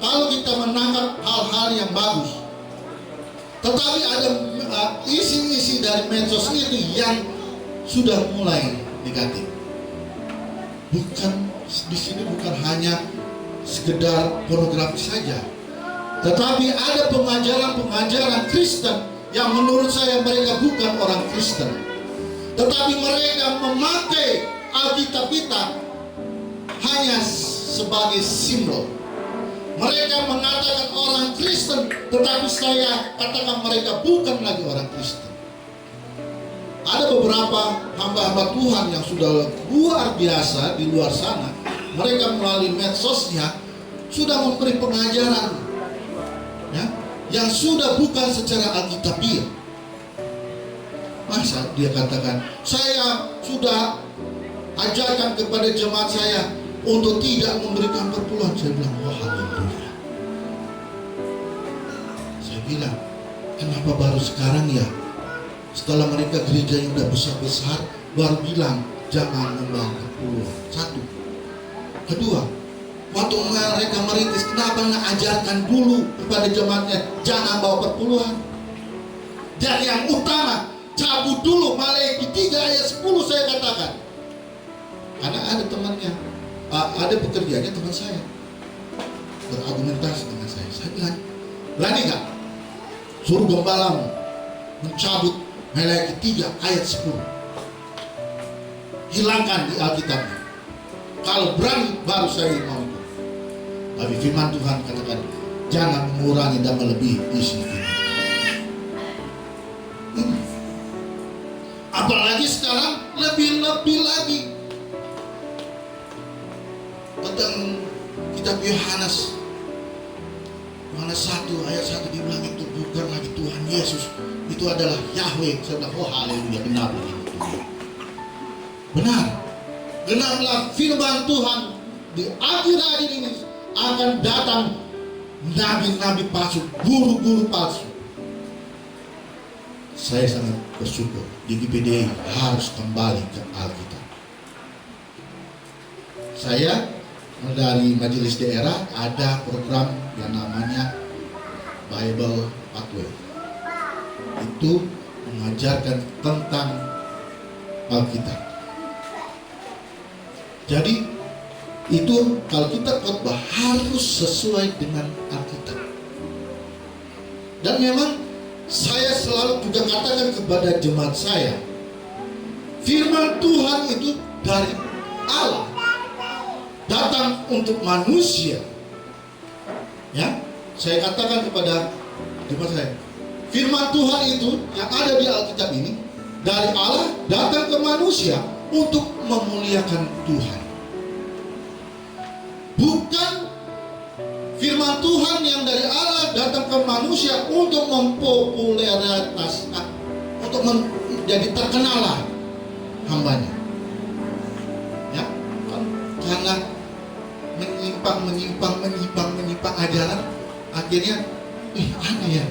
Kalau kita menangkap hal-hal yang bagus. Tetapi ada isi-isi dari medsos itu yang sudah mulai negatif. Bukan di sini bukan hanya sekedar pornografi saja, tetapi ada pengajaran-pengajaran Kristen yang menurut saya mereka bukan orang Kristen, tetapi mereka memakai Alkitab kita hanya sebagai simbol. Mereka mengatakan orang Kristen, tetapi saya katakan mereka bukan lagi orang Kristen. Ada beberapa hamba-hamba Tuhan yang sudah luar biasa di luar sana. Mereka melalui medsosnya sudah memberi pengajaran, ya, yang sudah bukan secara Alkitabiah. Masa dia katakan, saya sudah ajarkan kepada jemaat saya untuk tidak memberikan perpuluhan. Saya bilang, wah, haleluya. Saya bilang, kenapa baru sekarang ya? Setelah mereka gereja yang udah besar-besar, baru bilang jangan membawa perpuluhan. Satu. Kedua, waktu mereka merintis, kenapa nggak ajarkan dulu kepada jemaatnya jangan bawa perpuluhan? Dan yang utama, cabut dulu Maleakhi 3 ayat 10 saya katakan. Karena ada temannya, ada pekerjaannya teman saya berargumentasi dengan saya. Saya bilang, berani nggak suruh gembalamu mencabut Maleakhi 3 ayat 10, hilangkan di Alkitabnya. Kalau berani baru saya mau ikut. Tapi firman Tuhan katakan, jangan mengurangi dan melebihi isi ini. Apalagi sekarang lebih-lebih lagi. Tentang kitab Yohanes 1 ayat 1 dibilang itu bukan lagi Tuhan Yesus, itu adalah Yahweh. Saya bilang, oh haleluya, benar begitu. Benar. Genaplah firman Tuhan, di akhir-akhir ini akan datang nabi-nabi palsu, guru-guru palsu. Saya sangat bersyukur di GPDI harus kembali ke Alkitab. Saya dari majelis daerah ada program yang namanya Bible Pathway. Itu mengajarkan tentang Alkitab. Jadi itu kalau kita khotbah harus sesuai dengan Alkitab. Dan memang saya selalu juga katakan kepada jemaat saya, firman Tuhan itu dari Allah, datang untuk manusia. Ya, saya katakan kepada jemaat saya, firman Tuhan itu yang ada di Alkitab ini dari Allah datang ke manusia untuk memuliakan Tuhan. Bukan firman Tuhan yang dari Allah datang ke manusia untuk mempopularitaskan, untuk menjadi terkenal hambanya. Ya, karena menyimpang ajaran, akhirnya aneh ya.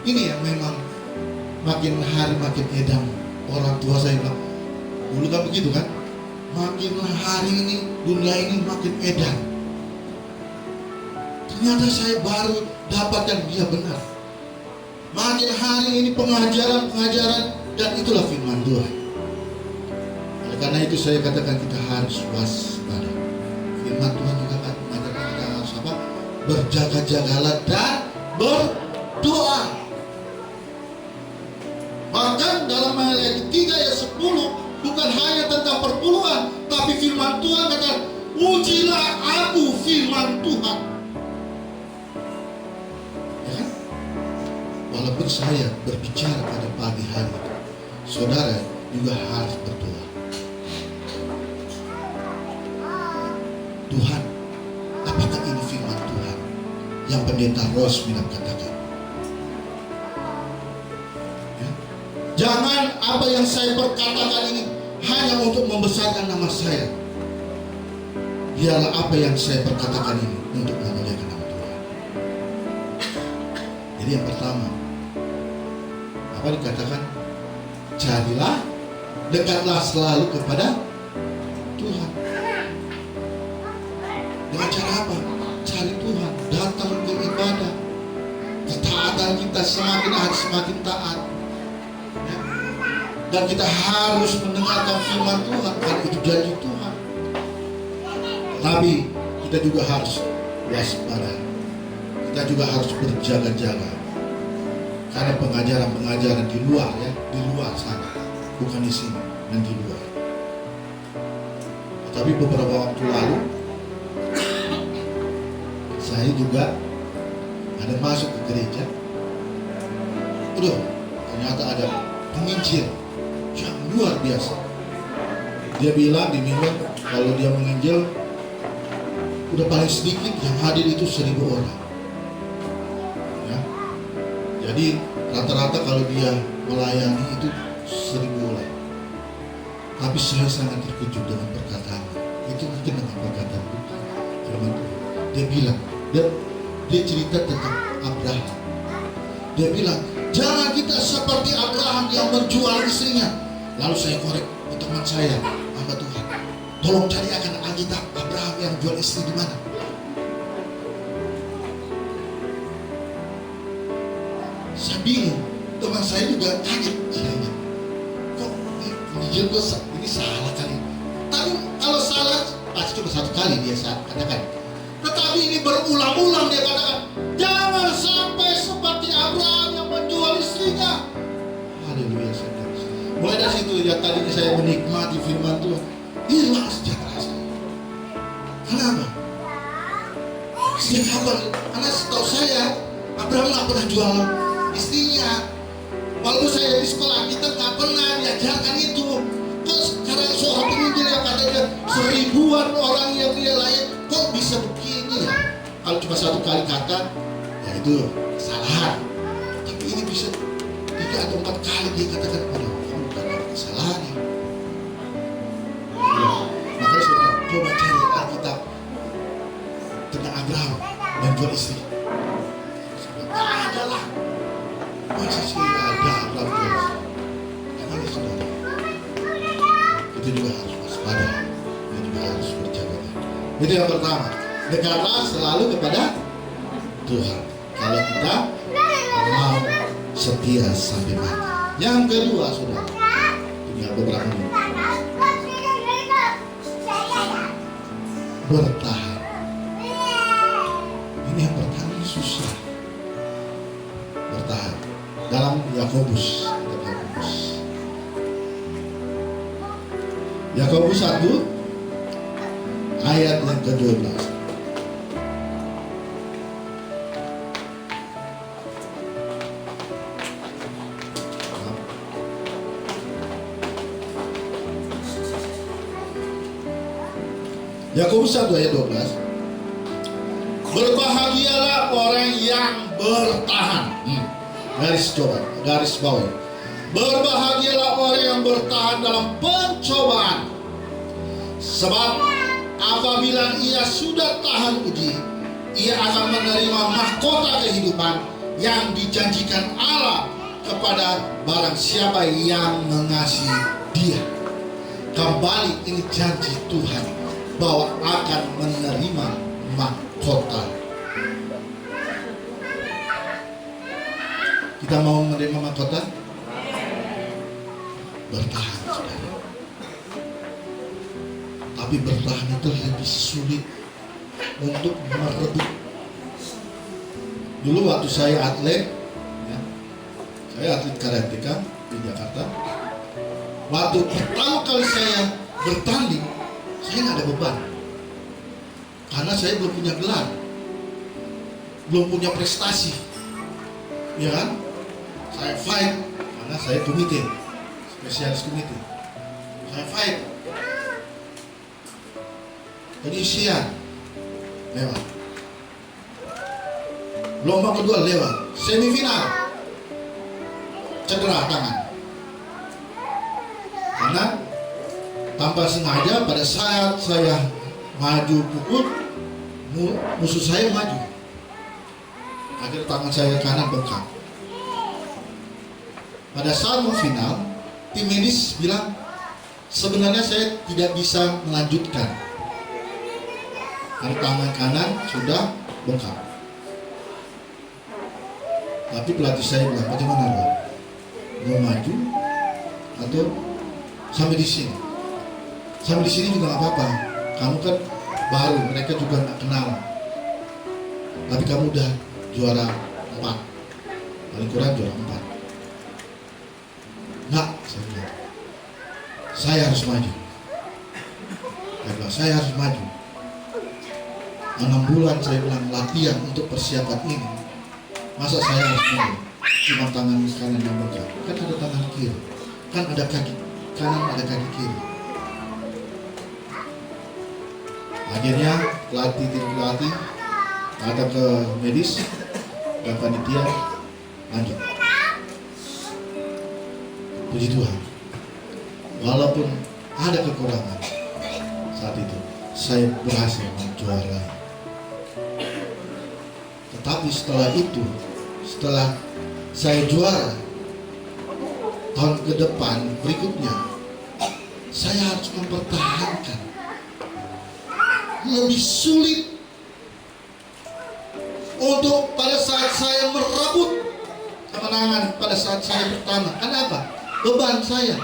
Ini yang memang makin hari makin edan. Orang tua saya bilang, dulu kan begitu kan, makin hari ini dunia ini makin edan. Ternyata saya baru dapatkan dia benar. Makin hari ini pengajaran dan itulah firman Tuhan. Oleh karena itu saya katakan kita harus waspada. Firman Tuhan juga akan mengajarkan kita harus apa? Berjaga-jagalah dan berdoa. Bahkan dalam Matius 3 ayat 10 bukan hanya tentang perpuluhan, tapi firman Tuhan kata, ujilah aku firman Tuhan. Walaupun saya berbicara pada pagi hari, saudara juga harus berdoa. Tuhan, apakah ini firman Tuhan yang pendeta Rosminah katakan? Ya. Jangan apa yang saya perkatakan ini hanya untuk membesarkan nama saya. Biarlah apa yang saya perkatakan ini untuk memuliakan nama Tuhan. Jadi yang pertama, apa dikatakan? Carilah, dekatlah selalu kepada Tuhan. Dengan cara apa? Cari Tuhan, datang ke ibadah. Ketaatan kita semakin hari semakin taat. Ya. Dan kita harus mendengarkan firman Tuhan, karena itu janji Tuhan. Tapi kita juga harus waspada. Kita juga harus berjaga-jaga. Karena pengajaran di luar ya, di luar sana, bukan di sini dan di luar. Tapi beberapa waktu lalu saya juga ada masuk ke gereja. Ternyata ada penginjil yang luar biasa. Dia bilang di minggu kalau dia menginjil udah paling sedikit yang hadir itu 1.000 orang. Jadi rata-rata kalau dia melayani itu 1.000 orang. Tapi saya sangat terkejut dengan perkataannya. Itu mungkin dengan perkataan firman Tuhan. Dia bilang, dia cerita tentang Abraham. Dia bilang, jangan kita seperti Abraham yang menjual istrinya. Lalu saya korek ke teman saya, hamba Tuhan, tolong cari akan Alkitab Abraham yang jual istri di mana. Saya bingung, teman saya juga kaget. Kok ini salah kali. Tapi kalau salah pasti cuma satu kali dia katakan. Tetapi ini berulang-ulang dia katakan, jangan sampai seperti Abraham yang menjual istrinya. Haleluya. Mulai dari situ ya, tadinya saya menikmati firman Tuhan, hilang sejahtera saya. Kenapa? Sejak kapan? Karena setahu saya Abraham nggak pernah jual istrinya. Walaupun saya di sekolah kita nggak pernah diajarkan itu. Kok sekarang seorang penginjil yang katanya 1000-an orang yang dia layak, kok bisa begini ya? Kalau cuma satu kali kata, ya itu kesalahan. Tapi ini bisa 3 atau 4 kali dia katakan, aduh, kamu bukan ada kesalahan ya. Makanya saya coba cari Alkitab tentang Abraham dan jual istri. Nggak ada lah. Masa sih ada Abraham jual istri? Yang ini saudara, itu juga harus waspada, itu juga harus berjaga. Itu yang pertama, dekatlah selalu kepada Tuhan. Kalau kita mau setia sampai mati. Yang kedua, saudara, tinggal beberapa menit. Bertahan. Ini yang bertahan ini susah. Bertahan. Dalam Yakobus, Yakobus 1 ayat yang ke-12. Yakobus 1 ayat 12. Berbahagialah orang yang bertahan. Garis bawah. Berbahagialah orang yang bertahan dalam pencobaan. Sebab apabila ia sudah tahan uji, ia akan menerima mahkota kehidupan yang dijanjikan Allah kepada barang siapa yang mengasihi Dia. Kembali ini janji Tuhan bahwa akan menerima mahkota. Kita mau menerima mahkota? Bertahan, saudara. Tapi bertahan itu lebih sulit untuk merebut. Dulu waktu saya atlet, ya, saya atlet karateka di Jakarta. Waktu pertama kali saya bertanding, saya nggak ada beban, karena saya belum punya gelar, belum punya prestasi, ya kan? Saya fight karena saya komite, spesialis komite. Saya fight, penyisian lewat, lomba kedua lewat, semifinal cedera tangan, karena tanpa sengaja pada saat saya maju pukul, musuh saya maju. Akhirnya tangan saya kanan bengkak. Pada saat mau final, tim medis bilang sebenarnya saya tidak bisa melanjutkan karena tangan kanan sudah bengkak. Tapi pelatih saya bilang, bagaimana Pak? Mau maju atau sampai di sini? Sampai di sini juga nggak apa-apa. Kamu kan baru, mereka juga nggak kenal. Tapi kamu udah juara 4, paling kurang juara 4. Nggak, saya bilang, saya harus maju. Saya bilang, saya harus maju. 6 bulan saya bilang latihan untuk persiapan ini. Masa saya harus maju? Cuma tangan kanan yang bengkak. Kan ada tangan kiri, kan ada kaki kanan, ada kaki kiri. Akhirnya tim pelatih ada ke medis dan panitia lanjut. Puji Tuhan, walaupun ada kekurangan saat itu, saya berhasil menjuarai. Tetapi setelah itu, setelah saya juara, tahun ke depan berikutnya, saya harus mempertahankan. Lebih sulit untuk pada saat saya merebut kemenangan pada saat saya pertama. Kenapa? Beban saya,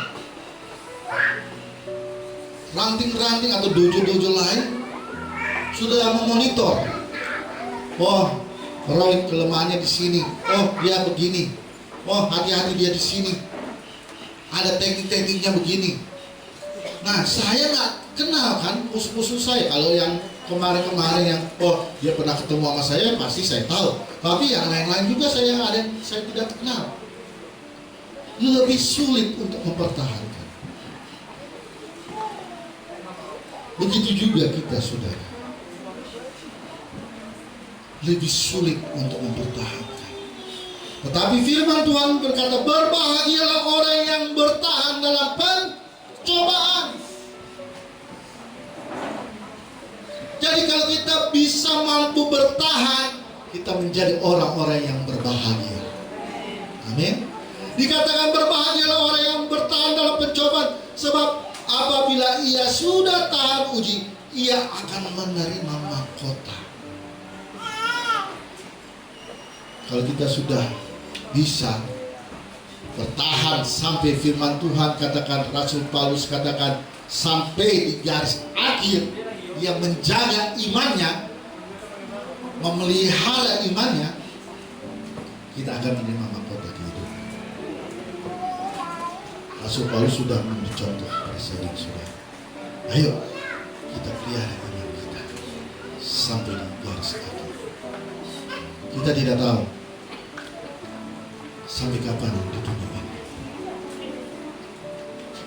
ranting-ranting atau dojo-dojo lain sudah memonitor. Oh, Roy kelemahannya di sini. Oh, dia begini. Oh, hati-hati dia di sini. Ada teknik-tekniknya begini. Nah, saya kenal kan musuh-musuh saya. Kalau yang kemarin-kemarin yang dia pernah ketemu sama saya pasti saya tahu. Tapi yang lain-lain juga saya tidak kenal. Lebih sulit untuk mempertahankan. Begitu juga kita, saudara. Lebih sulit untuk mempertahankan. Tetapi firman Tuhan berkata, berbahagialah orang yang bertahan dalam pencobaan. Jadi kalau kita bisa mampu bertahan, kita menjadi orang-orang yang berbahagia. Amin. Dikatakan berbahagialah orang yang bertahan dalam pencobaan, sebab apabila ia sudah tahan uji, ia akan menerima mahkota. Kalau kita sudah bisa bertahan sampai firman Tuhan katakan, Rasul Paulus katakan, sampai di garis akhir, dia menjaga imannya, memelihara imannya, kita akan menerima mahkota kehidupan. Rasul Paulus sudah memberi contoh presiden sudah. Ayo kita pelihara iman kita sampai di garis akhir. Kita tidak tahu sampai kapan di dunia ini.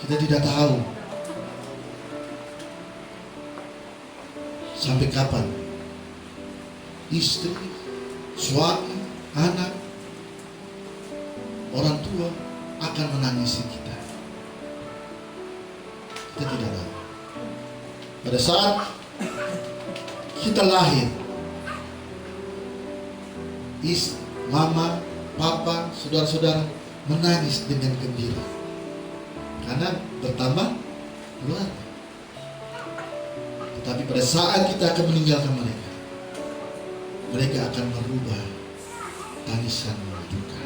Kita tidak tahu sampai kapan istri, suami, anak, orang tua akan menangisi kita. Kita tidak tahu. Pada saat kita lahir, mama, papa, saudara-saudara menangis dengan gembira karena bertambah keluarga. Tetapi pada saat kita akan meninggalkan mereka, mereka akan merubah tangisan duka.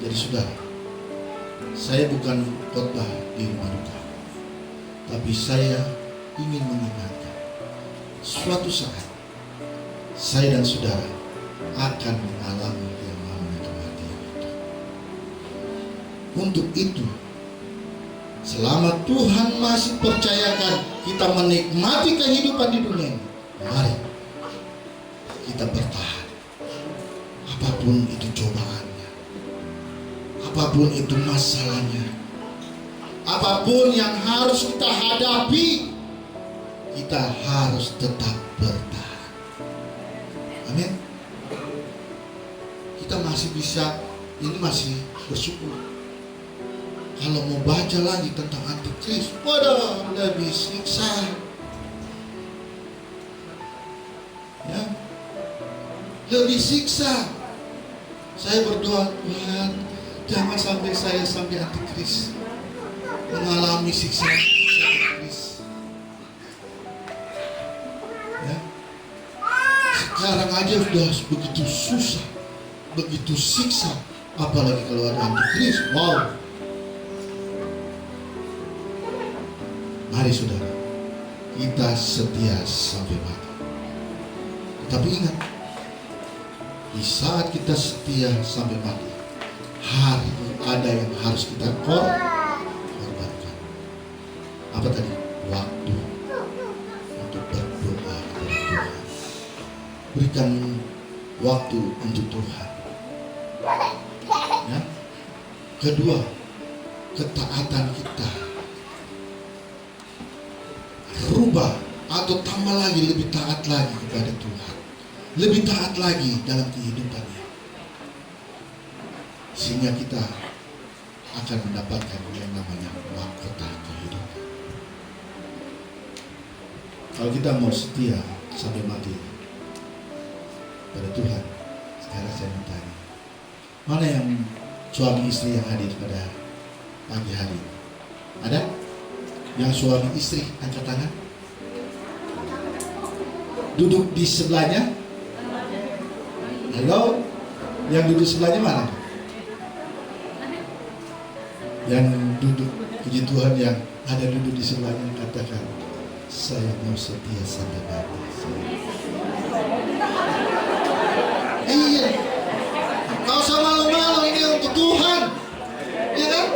Jadi saudara, saya bukan khotbah di rumah duka, tapi saya ingin mengingatkan, suatu saat saya dan saudara akan mengalami yang namanya kematian itu. Untuk itu, selama Tuhan masih percayakan kita menikmati kehidupan di dunia ini, mari kita bertahan. Apapun itu cobaannya, apapun itu masalahnya, apapun yang harus kita hadapi, kita harus tetap bertahan. Amin. Kita masih bisa, ini masih bersyukur. Kalau mau baca lagi tentang antikris, waduh, lebih siksa. Ya, lebih siksa. Saya berdoa, Tuhan, jangan sampai saya sampai antikris, mengalami siksa antikris. Ya, sekarang aja sudah begitu susah, begitu siksa, apalagi kalau ada antikris. Wow. Mari saudara, kita setia sampai mati. Tapi ingat, di saat kita setia sampai mati, ada yang harus kita korbankan. Apa tadi? Waktu untuk berdoa kepada Tuhan. Berikan waktu untuk Tuhan. Ya. Kedua, ketaatan kita rubah atau tambah lagi, lebih taat lagi kepada Tuhan, lebih taat lagi dalam kehidupannya, sehingga kita akan mendapatkan yang namanya mahkota kehidupan. Kalau kita mau setia sampai mati pada Tuhan, sekarang saya mau tanya, mana yang suami istri yang hadir pada pagi hari? Ada? Yang suami istri angkat tangan. Duduk di sebelahnya. Halo. Yang duduk sebelahnya mana? Yang duduk, puji Tuhan, yang ada duduk di sebelahnya katakan, saya mau setia sampai mati. Iya. Gak usah malu-malu, ini untuk Tuhan. Iya kan?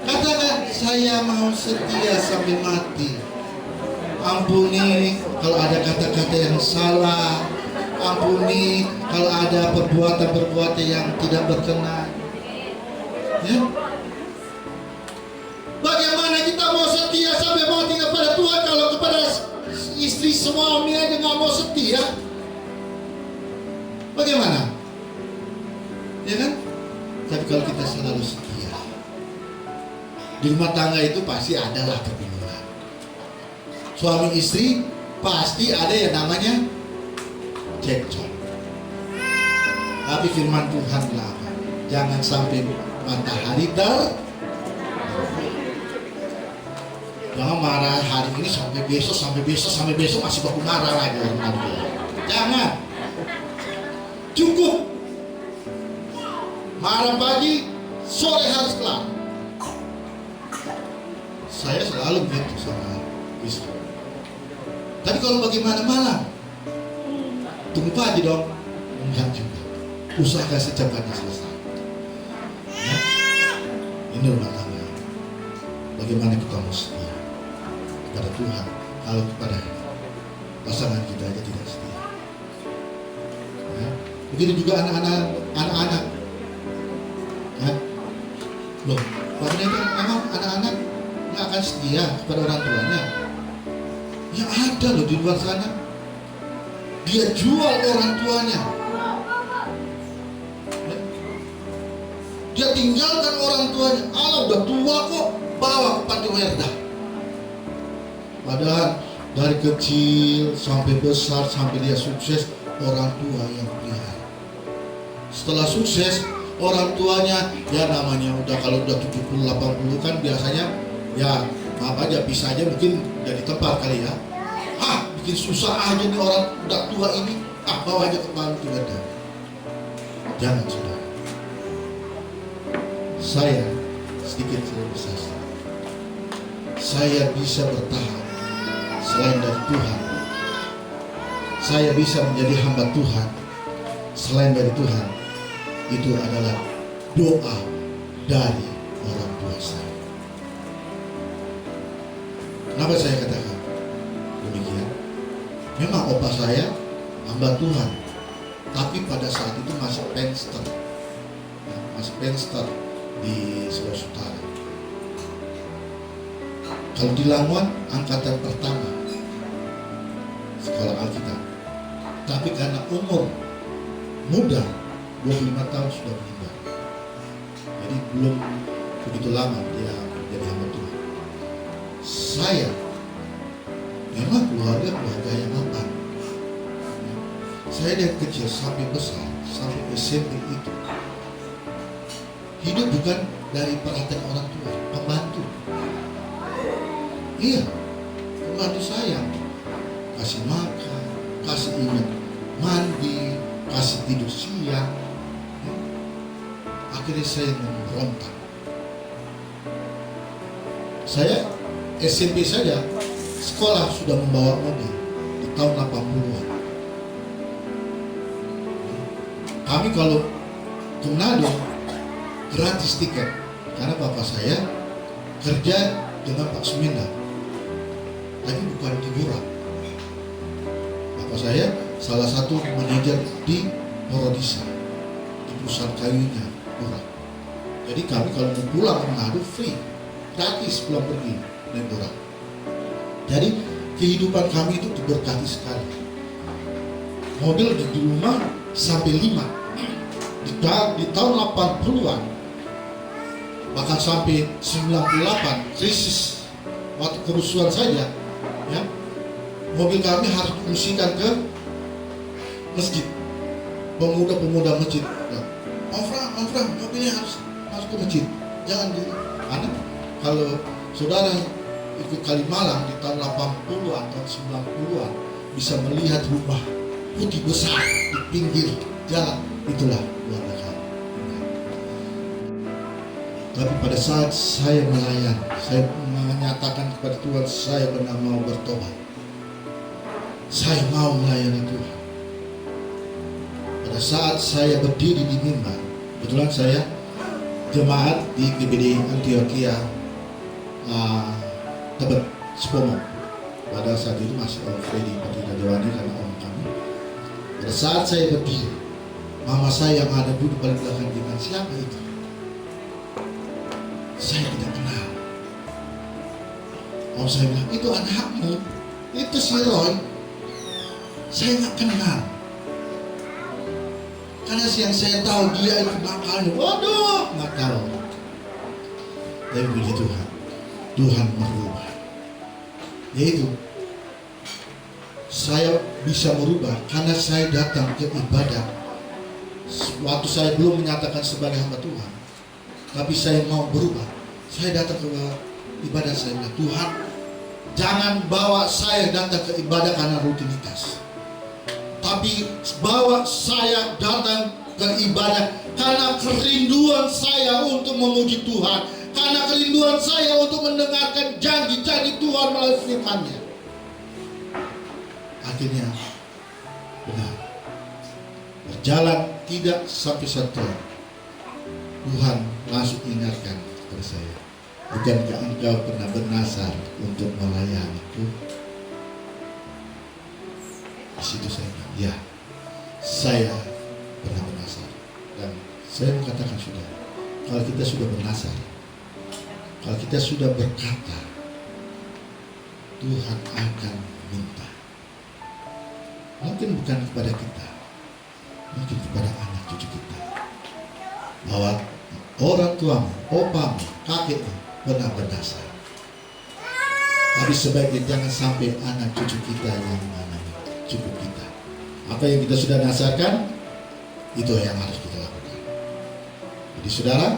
Katakan, saya mau setia sampai mati. Ampuni kalau ada kata-kata yang salah. Ampuni kalau ada perbuatan-perbuatan yang tidak berkenan. Ya. Bagaimana kita mau setia sampai mati kepada Tuhan kalau kepada istri suami aja nggak mau setia? Bagaimana? Ya kan? Tapi kalau kita selalu setia, di rumah tangga itu pasti adalah kebingungan. Suami istri pasti ada yang namanya cekcok. Tapi firman Tuhan lah, jangan sampai matahari jangan marah hari ini sampai besok masih baku marah lagi orang tua. Jangan. Cukup. Marah pagi, sore harus kelar. Saya selalu begitu sama istri. Tapi kalau bagaimana malam, tunggu pagi dong. Enggak juga. Usahakan secepatnya selesai. Ya? Ini rumah tangga. Bagaimana kita mau setia kepada Tuhan kalau kepada pasangan kita aja tidak setia. Ya? Begitu juga anak-anak. Ya? Loh, bagaimana memang anak-anak nggak akan setia kepada orang tuanya? Ya ada loh di luar sana. Dia jual orang tuanya. Ya? Dia tinggalkan orang tuanya. Allah udah tua kok, bawa ke panti werda. Padahal dari kecil sampai besar sampai dia sukses, orang tua yang pelihara. Setelah sukses, orang tuanya ya namanya udah kalau udah 70-80 kan biasanya ya maaf aja bisa aja mungkin dari tempat kali ya. Bikin susah aja nih orang udah tua ini. Bawa aja ke panti werda. Jangan saudara. Saya sedikit bersaksi. Saya bisa bertahan selain dari Tuhan. Saya bisa menjadi hamba Tuhan selain dari Tuhan. Itu adalah doa dari orang tua saya. Kenapa saya katakan demikian? Memang opa saya hamba Tuhan, tapi pada saat itu masih penster di Sulawesi Utara. Kalau di Lamongan angkatan pertama sekolah Alkitab, tapi karena umur muda 25 tahun sudah meninggal, jadi belum begitu lama dia jadi hamba Tuhan. Saya memang keluarga yang mapan. Saya dari kecil sampai besar sampai SMP itu hidup bukan dari perhatian orang tua, pembantu. Iya, pembantu saya kasih makan, kasih ingat mandi, kasih tidur siang. Akhirnya saya memberontak. Saya SMP saja sekolah sudah membawa mobil di tahun 80-an. Kami kalau ke Manado gratis tiket karena bapak saya kerja dengan Pak Sumenda, tapi bukan di Burak. Bapak saya salah satu manajer di Morodisa, di perusahaan kayunya Burak. Jadi kami kalau mau pulang ke Manado free, gratis pulang pergi naik Burak. Jadi kehidupan kami itu diberkati sekali. Mobil di rumah sampai 5 di tahun 80-an, bahkan sampai 98 krisis waktu kerusuhan saja ya, mobil kami harus diungsikan ke masjid, pemuda-pemuda masjid ya. Om mobilnya harus masuk ke masjid, jangan di mana. Kalau saudara ikut Kalimalang di tahun 80-an atau 90-an bisa melihat rumah putih besar di pinggir jalan, itulah keluarga kami. Tapi pada saat saya melayani, saya menyatakan kepada Tuhan saya benar mau bertobat, saya mau melayani Tuhan. Pada saat saya berdiri di mimbar, kebetulan saya jemaat di GBD Antioquia Tebet Sepomo. pada saat itu masih Om Freddy Patira Dewani karena om kami. Pada saat saya berdiri, mama saya yang ada duduk paling belakang dengan siapa itu? Saya tidak kenal. Om saya bilang, itu anakmu, itu si Roy. Saya nggak kenal. Karena yang saya tahu dia itu nakalnya, waduh, nggak tahu. Tapi puji Tuhan, Tuhan merubah. Yaitu, saya bisa merubah karena saya datang ke ibadah. Waktu saya belum menyatakan sebagai hamba Tuhan, tapi saya mau berubah. Saya datang ke ibadah, saya bilang, Tuhan, jangan bawa saya datang ke ibadah karena rutinitas, tapi bawa saya datang ke ibadah karena kerinduan saya untuk memuji Tuhan, karena kerinduan saya untuk mendengarkan janji-janji Tuhan melalui firman-Nya. Akhirnya benar, berjalan tidak sampai 1 tahun, Tuhan langsung ingatkan kepada saya, bukankah engkau pernah bernasar untuk melayaniku? Di situ saya bilang, ya, saya pernah bernasar. Dan saya mengatakan sudah, kalau kita sudah bernasar, kalau kita sudah berkata, Tuhan akan minta. Mungkin bukan kepada kita, mungkin kepada anak cucu kita, bahwa orang tuamu, opamu, kakekmu pernah bernasar. Tapi sebaiknya jangan sampai anak cucu kita yang mana cukup kita. Apa yang kita sudah nasarkan, itu yang harus kita lakukan. Jadi saudara,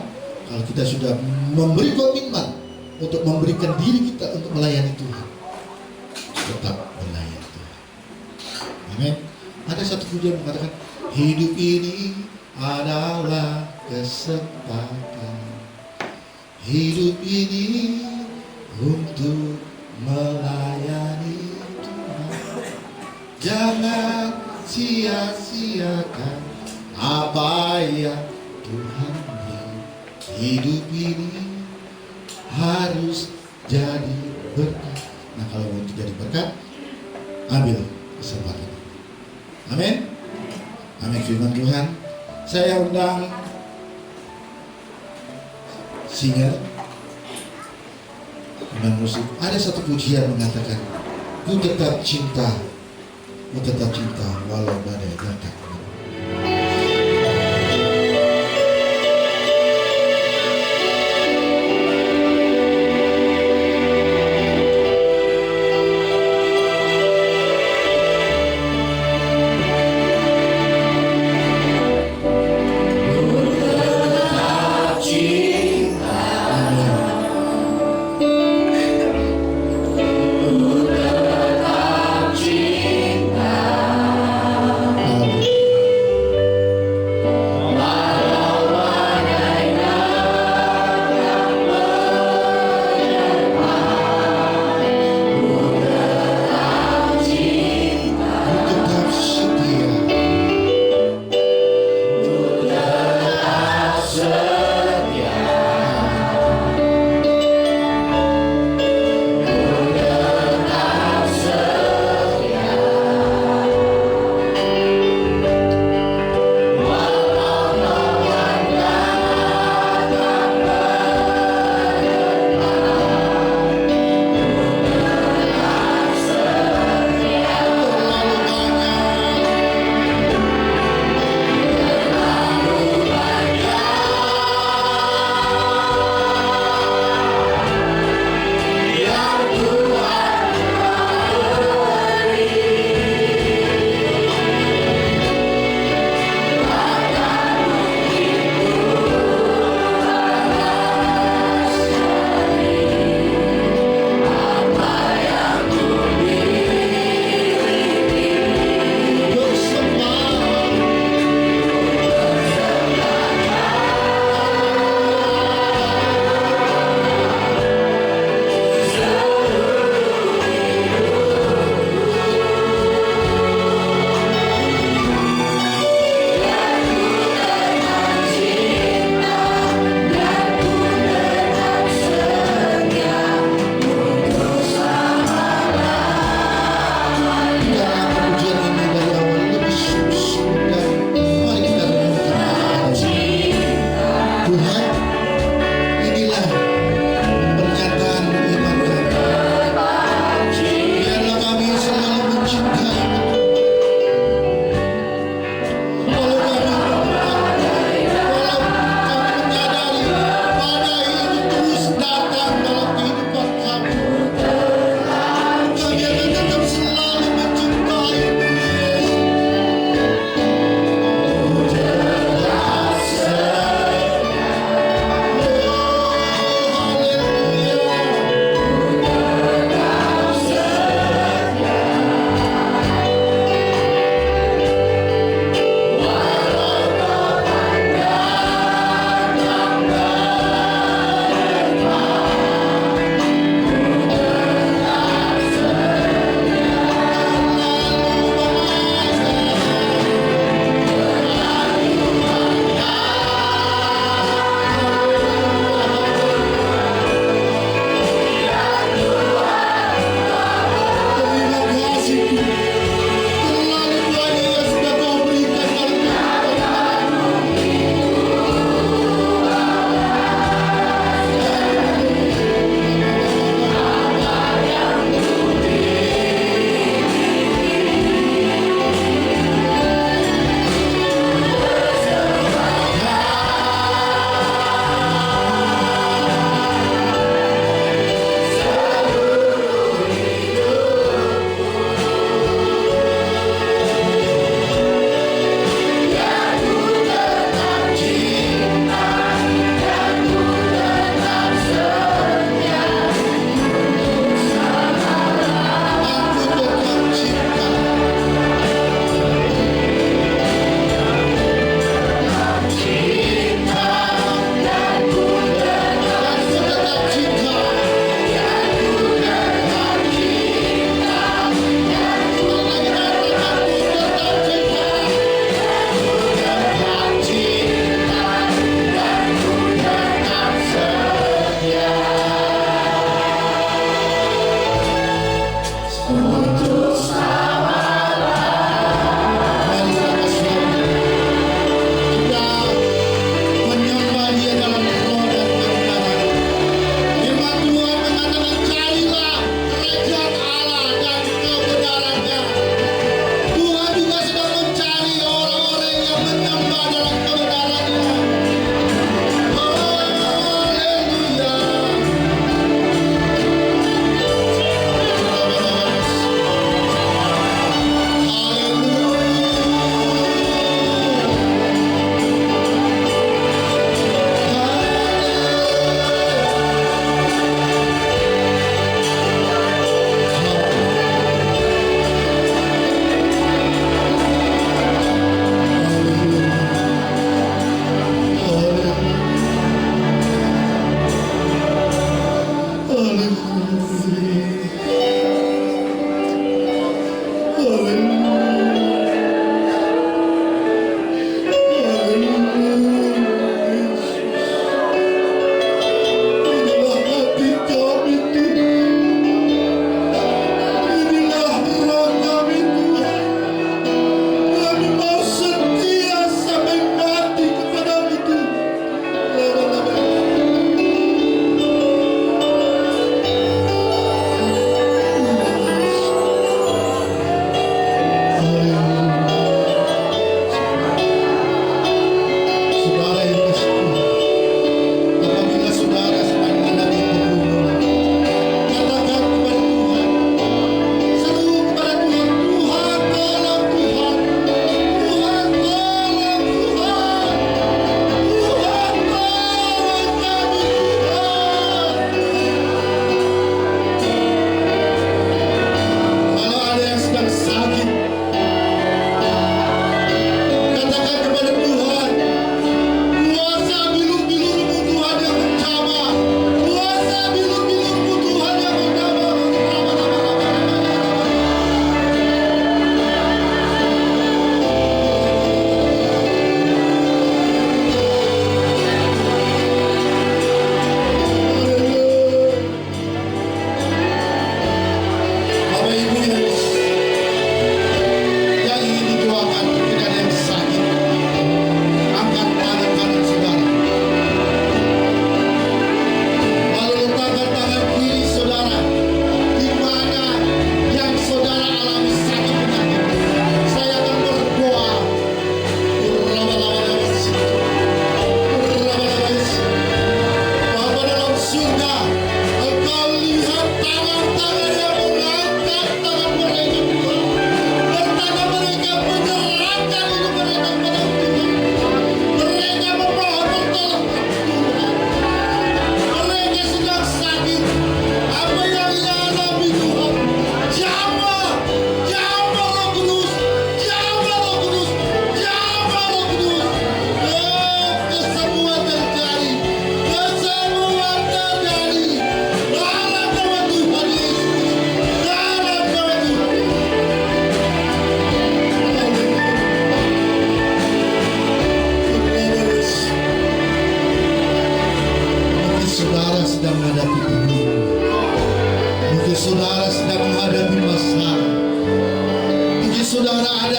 kalau kita sudah memberi komitmen untuk memberikan diri kita untuk melayani Tuhan, tetap melayani Tuhan. Amin. Ada satu pujian mengatakan, hidup ini adalah kesempatan, hidup ini untuk melayani Tuhan. Jangan sia-siakan apa yang Tuhan beri. Hidup ini harus jadi berkat. Nah, kalau untuk jadi berkat, ambil kesempatan. Amin. Amin firman Tuhan. Saya undang singer, pemain musik. Ada satu pujian mengatakan, ku tetap cinta walau badai datang.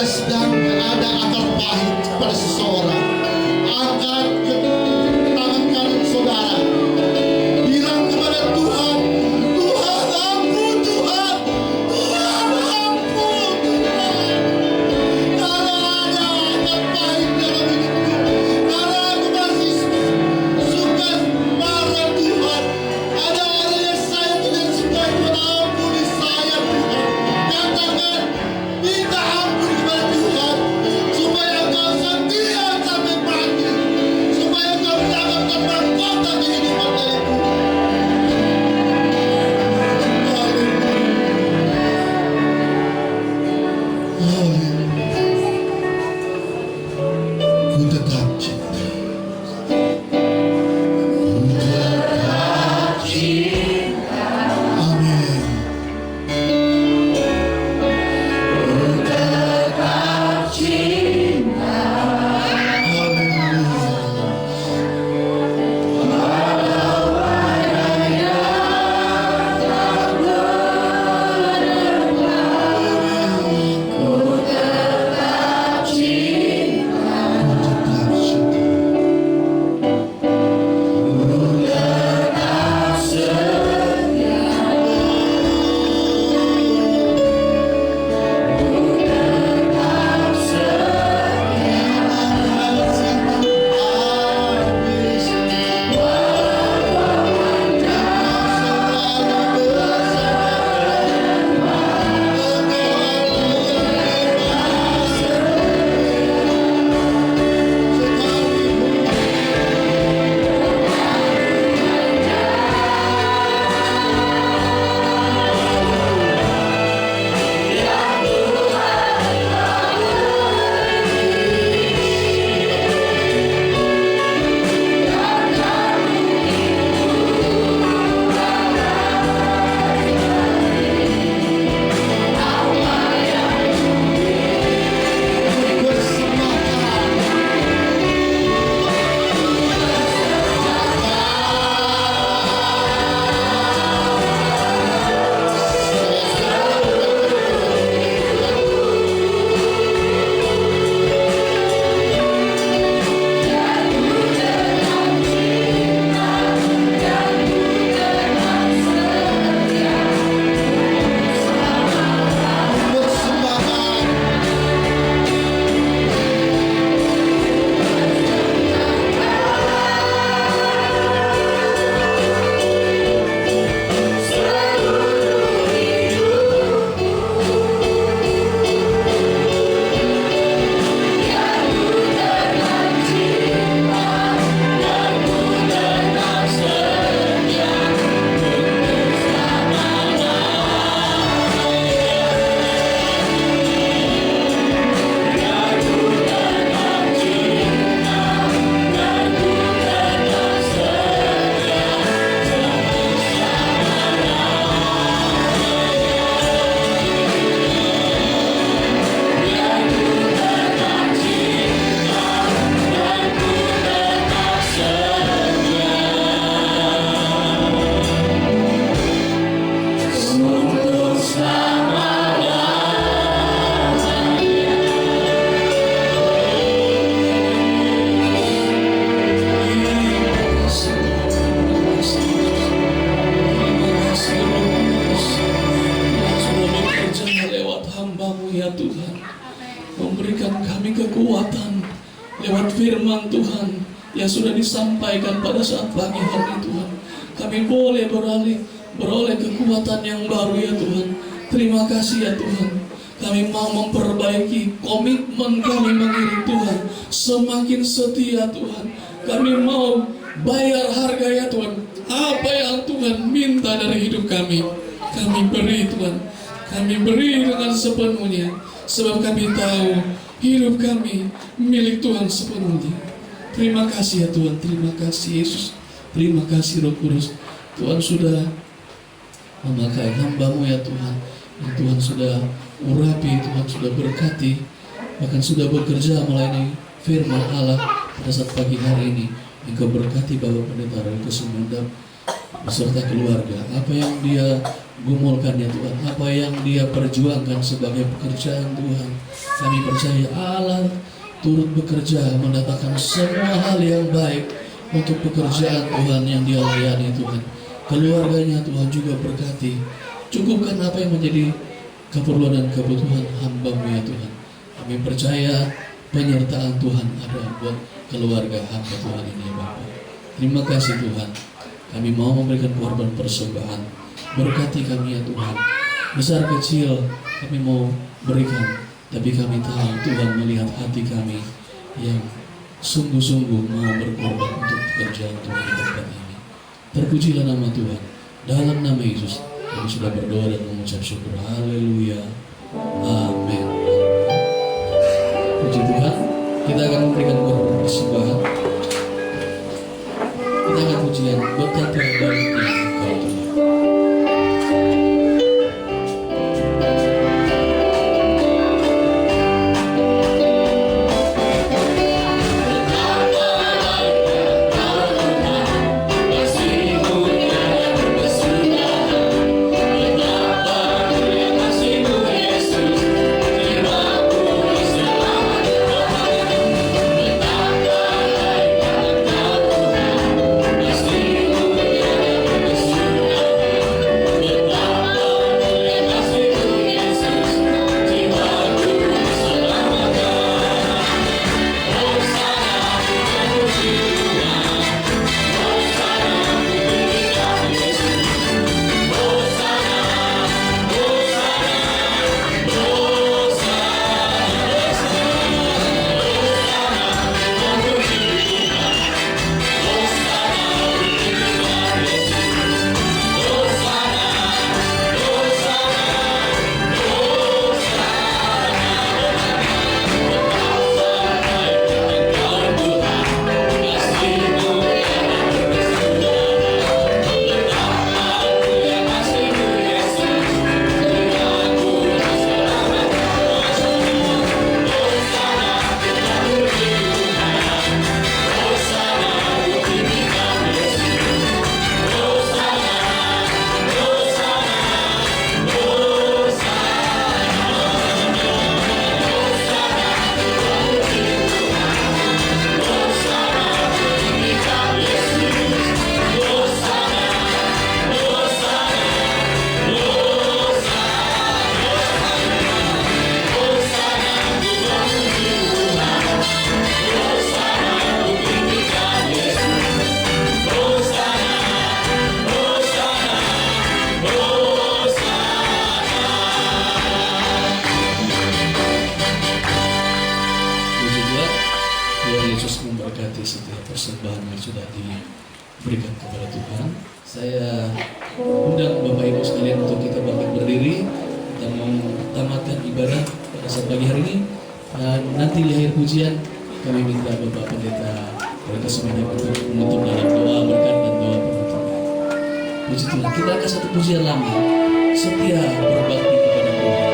sedang ada akar pahit pada seseorang, angkat tangan kanan saudara, bilang kepada Tuhan, Tuhan ampun Tuhan, Tuhan ampun Tuhan. Karena ada akar pahit dalam hidupku, karena aku masih suka marah Tuhan. Ada orang yang saya tidak suka, Tuhan ampuni saya Tuhan. Katakan, minta ampun kepada Tuhan, supaya engkau setia sampai mati, supaya engkau mendapatkan mahkota kehidupan dariku. Haleluya. Ku tetap cinta. Ku tetap cinta. Amin. kekuatan lewat firman Tuhan yang sudah disampaikan pada saat pagi hari Tuhan. Kami boleh beroleh kekuatan yang baru ya Tuhan. Terima kasih ya Tuhan. Kami mau memperbaiki komitmen kami mengiring Tuhan. Semakin setia Tuhan. Kami mau bayar harga ya Tuhan. Apa yang Tuhan minta dari hidup kami, kami beri Tuhan. Kami beri dengan sepenuhnya. Sebab kami tahu hidup kami milik Tuhan sepenuhnya. Terima kasih ya Tuhan. Terima kasih Yesus. Terima kasih Roh Kudus. Tuhan sudah memakai hamba-Mu ya Tuhan. Yang Tuhan sudah urapi, Tuhan sudah berkati, bahkan sudah bekerja melayani firman Allah pada saat pagi hari ini. Engkau berkati Bapak Pendeta Rel Kesumendap beserta keluarga. Apa yang dia gumulkan ya Tuhan, apa yang dia perjuangkan sebagai pekerjaan Tuhan. Kami percaya Allah turut bekerja mendatangkan semua hal yang baik untuk pekerjaan Tuhan yang dia layani Tuhan. Keluarganya Tuhan juga berkati. Cukupkan apa yang menjadi keperluan dan kebutuhan hamba-Mu ya Tuhan. Kami percaya penyertaan Tuhan ada buat keluarga hamba Tuhan ini ya Bapa. Terima kasih Tuhan. Kami mau memberikan korban persembahan. Berkati kami ya Tuhan. Besar kecil kami mau berikan, tapi kami tahu Tuhan melihat hati kami yang sungguh-sungguh mau berkorban untuk pekerjaan Tuhan di tempat ini. Terpujilah nama Tuhan. Dalam nama Yesus kami sudah berdoa dan mengucap syukur. Haleluya. Amin. Puji Tuhan. Kita akan memberikan korban persembahan. Kita akan pujian betapa baiknya Engkau Tuhan. Memberkati setiap persembahan yang sudah diberikan kepada Tuhan. Saya undang Bapak Ibu sekalian untuk kita bangkit berdiri. Kita mau tamatkan ibadah pada saat pagi hari ini. Dan nanti di akhir pujian kami minta Bapak Pendeta Seminyak untuk menutup dalam doa berkat dan doa penutup. Puji Tuhan. Kita akan satu pujian lama. Setia berbakti kepada Tuhan.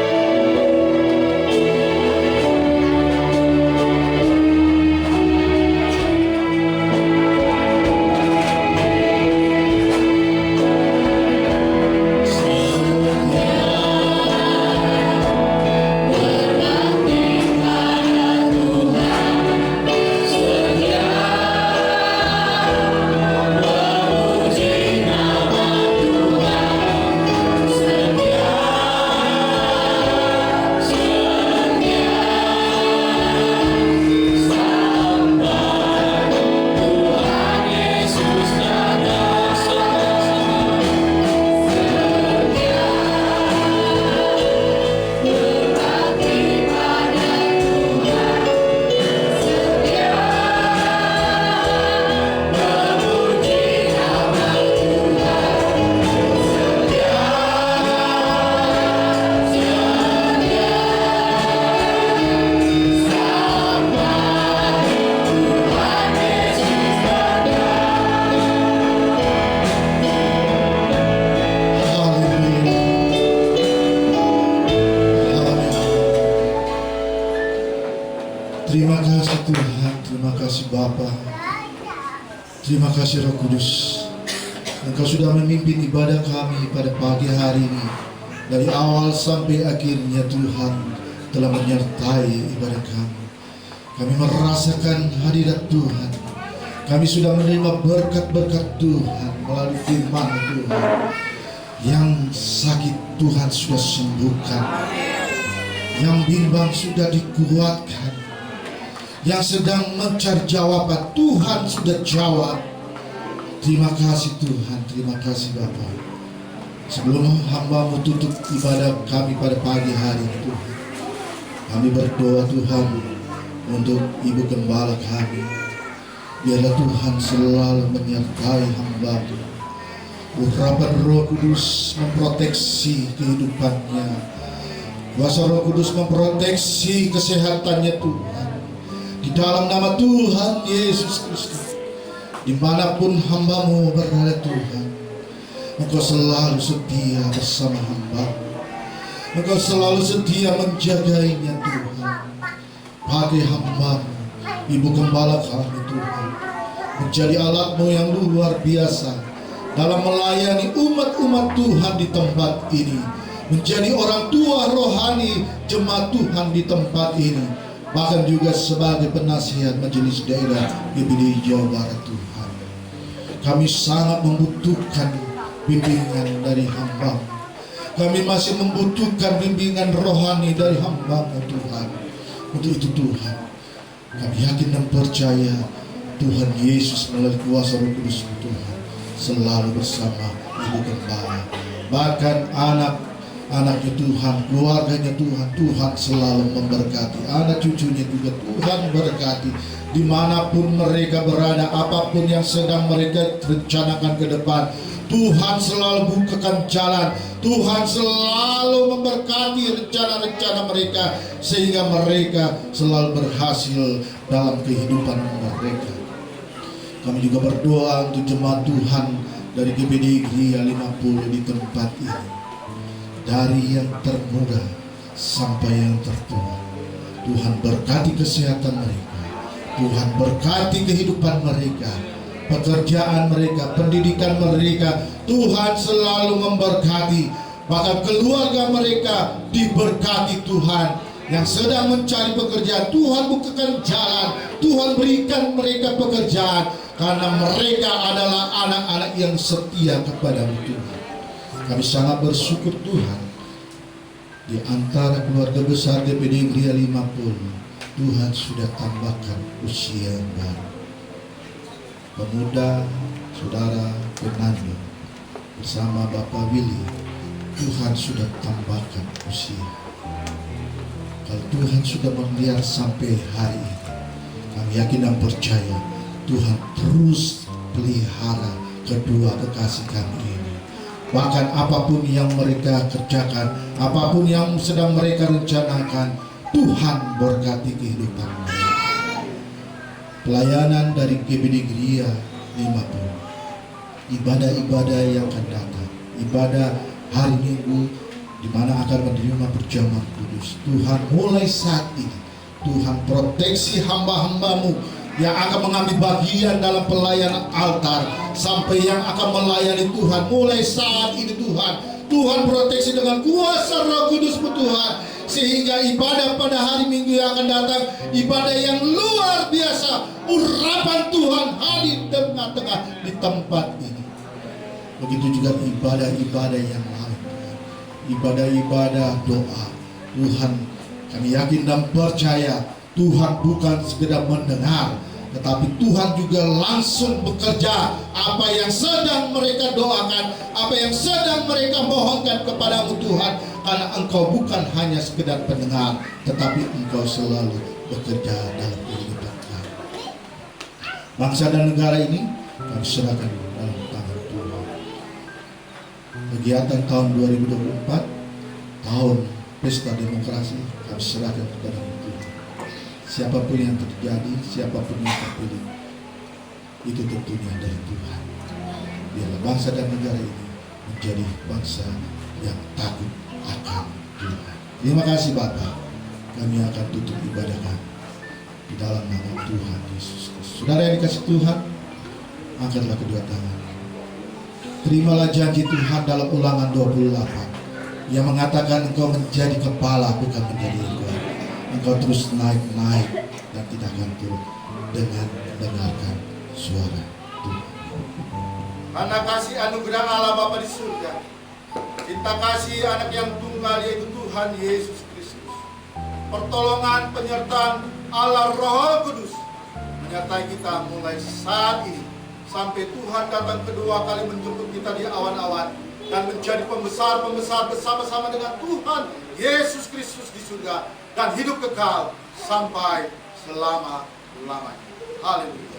Terima kasih Tuhan, terima kasih Bapa, terima kasih Roh Kudus. Engkau sudah memimpin ibadah kami pada pagi hari ini. Dari awal sampai akhirnya Tuhan telah menyertai ibadah kami. Kami merasakan hadirat Tuhan. Kami sudah menerima berkat-berkat Tuhan melalui firman Tuhan. Yang sakit Tuhan sudah sembuhkan. Yang bimbang sudah dikuatkan. Yang sedang mencari jawaban Tuhan sudah jawab. Terima kasih Tuhan, terima kasih Bapa. Sebelum hamba-Mu tutup ibadah kami pada pagi hari ini Tuhan, kami berdoa Tuhan untuk Ibu Gembala kami. Biarlah Tuhan selalu menyertai hamba-Mu. Urapan Roh Kudus memproteksi kehidupannya. Kuasa Roh Kudus memproteksi kesehatannya Tuhan. Di dalam nama Tuhan Yesus Kristus, dimanapun hamba-Mu berada Tuhan, Engkau selalu setia bersama hamba. Engkau selalu setia menjagainya Tuhan. Pakai hamba-Mu, Ibu Gembala kami Tuhan, menjadi alat-Mu yang luar biasa dalam melayani umat-umat Tuhan di tempat ini. Menjadi orang tua rohani jemaat Tuhan di tempat ini. Bahkan juga sebagai penasihat majelis daerah GBD Jawa Barat Tuhan. Kami sangat membutuhkan bimbingan dari hamba. Kami masih membutuhkan bimbingan rohani dari hamba-Mu Tuhan. Untuk itu Tuhan, kami yakin dan percaya Tuhan Yesus melalui kuasa Roh Kudus Tuhan selalu bersama Ibu Gembala. Bahkan anak-anaknya Tuhan, keluarganya Tuhan, Tuhan selalu memberkati. Anak cucunya juga Tuhan berkati. Dimanapun mereka berada, apapun yang sedang mereka rencanakan ke depan, Tuhan selalu bukakan jalan. Tuhan selalu memberkati rencana-rencana mereka, sehingga mereka selalu berhasil dalam kehidupan mereka. Kami juga berdoa untuk jemaat Tuhan dari GBD Gria 50 di tempat ini, dari yang termuda sampai yang tertua. Tuhan berkati kesehatan mereka, Tuhan berkati kehidupan mereka, pekerjaan mereka, pendidikan mereka. Tuhan selalu memberkati. Bahkan keluarga mereka diberkati Tuhan. Yang sedang mencari pekerjaan, Tuhan bukakan jalan. Tuhan berikan mereka pekerjaan, karena mereka adalah anak-anak yang setia kepada Tuhan. Kami sangat bersyukur Tuhan, di antara keluarga besar GBD Gria 50, Tuhan sudah tambahkan usia yang baru. Pemuda saudara Fernando bersama Bapak Willy, Tuhan sudah tambahkan usia. Kalau Tuhan sudah melihat sampai hari ini, kami yakin dan percaya Tuhan terus pelihara kedua kekasih kami ini. Bahkan apapun yang mereka kerjakan, apapun yang sedang mereka rencanakan, Tuhan berkati kehidupan mereka. Pelayanan dari GBD Gria 50, ibadah-ibadah yang akan datang, ibadah hari Minggu di mana akan menerima perjamuan kudus. Tuhan mulai saat ini, Tuhan proteksi hamba-hamba-Mu yang akan mengambil bagian dalam pelayanan altar, sampai yang akan melayani Tuhan mulai saat ini Tuhan proteksi dengan kuasa Roh Kudus-Mu Tuhan, sehingga ibadah pada hari Minggu yang akan datang, ibadah yang luar biasa, urapan Tuhan hadir tengah-tengah di tempat ini. Begitu juga ibadah-ibadah yang lain, ibadah-ibadah doa. Tuhan, kami yakin dan percaya Tuhan bukan sekedar mendengar, tetapi Tuhan juga langsung bekerja. Apa yang sedang mereka doakan, apa yang sedang mereka mohonkan kepada-Mu Tuhan, karena Engkau bukan hanya sekedar pendengar, tetapi Engkau selalu bekerja dalam kehidupan kami. Bangsa dan negara ini kami serahkan dalam tangan Tuhan. Kegiatan tahun 2024, tahun pesta demokrasi, kami serahkan kepada Tuhan. Siapapun yang terjadi, siapapun yang terpilih, itu tentunya dari Tuhan. Biarlah bangsa dan negara ini menjadi bangsa yang takut akan Tuhan. Terima kasih Bapak. Kami akan tutup ibadah kami di dalam nama Tuhan Yesus Kristus. Saudara yang dikasih Tuhan, angkatlah kedua tangan. Terimalah janji Tuhan dalam Ulangan 28 yang mengatakan engkau menjadi kepala bukan menjadi ekor. Engkau terus naik-naik dan tidak akan turun dengan mendengarkan suara Tuhan. Karena kasih anugerah Allah Bapa di surga, cinta kasih anak yang tunggal yaitu Tuhan Yesus Kristus, pertolongan penyertaan Allah Roh Kudus menyertai kita mulai saat ini sampai Tuhan datang kedua kali menjemput kita di awan-awan dan menjadi pembesar-pembesar bersama-sama dengan Tuhan Yesus Kristus di surga dan hidup kekal sampai selama-lamanya. Haleluya.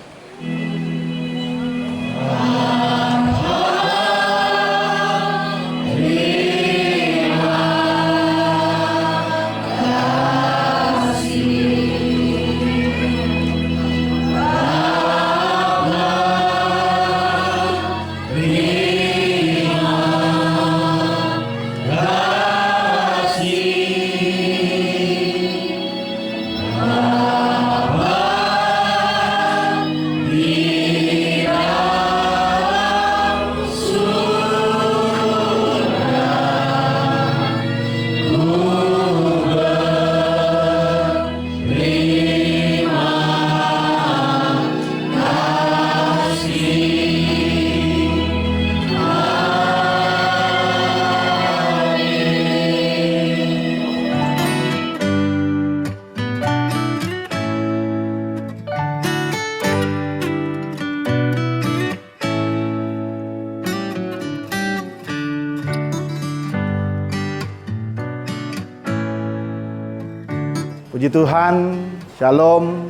Puji Tuhan, Shalom,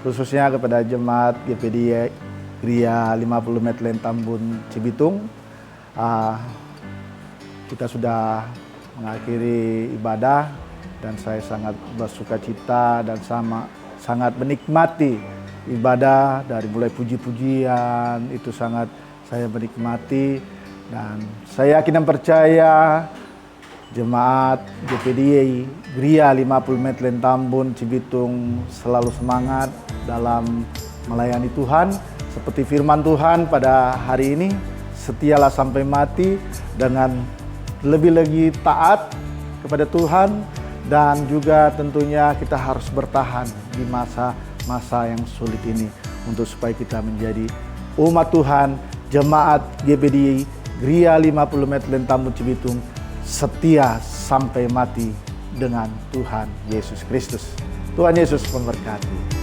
khususnya kepada jemaat GPD Gria 50 Medlen Tambun Cibitung. Kita sudah mengakhiri ibadah dan saya sangat bersukacita dan sangat menikmati ibadah dari mulai puji-pujian itu sangat saya menikmati dan saya yakin dan percaya jemaat GPD Gria 50 Medlen Tambun Cibitung selalu semangat dalam melayani Tuhan seperti firman Tuhan pada hari ini, setialah sampai mati dengan lebih-lebih taat kepada Tuhan dan juga tentunya kita harus bertahan di masa-masa yang sulit ini untuk supaya kita menjadi umat Tuhan, jemaat GPD Gria 50 Medlen Tambun Cibitung setia sampai mati dengan Tuhan Yesus Kristus. Tuhan Yesus memberkati.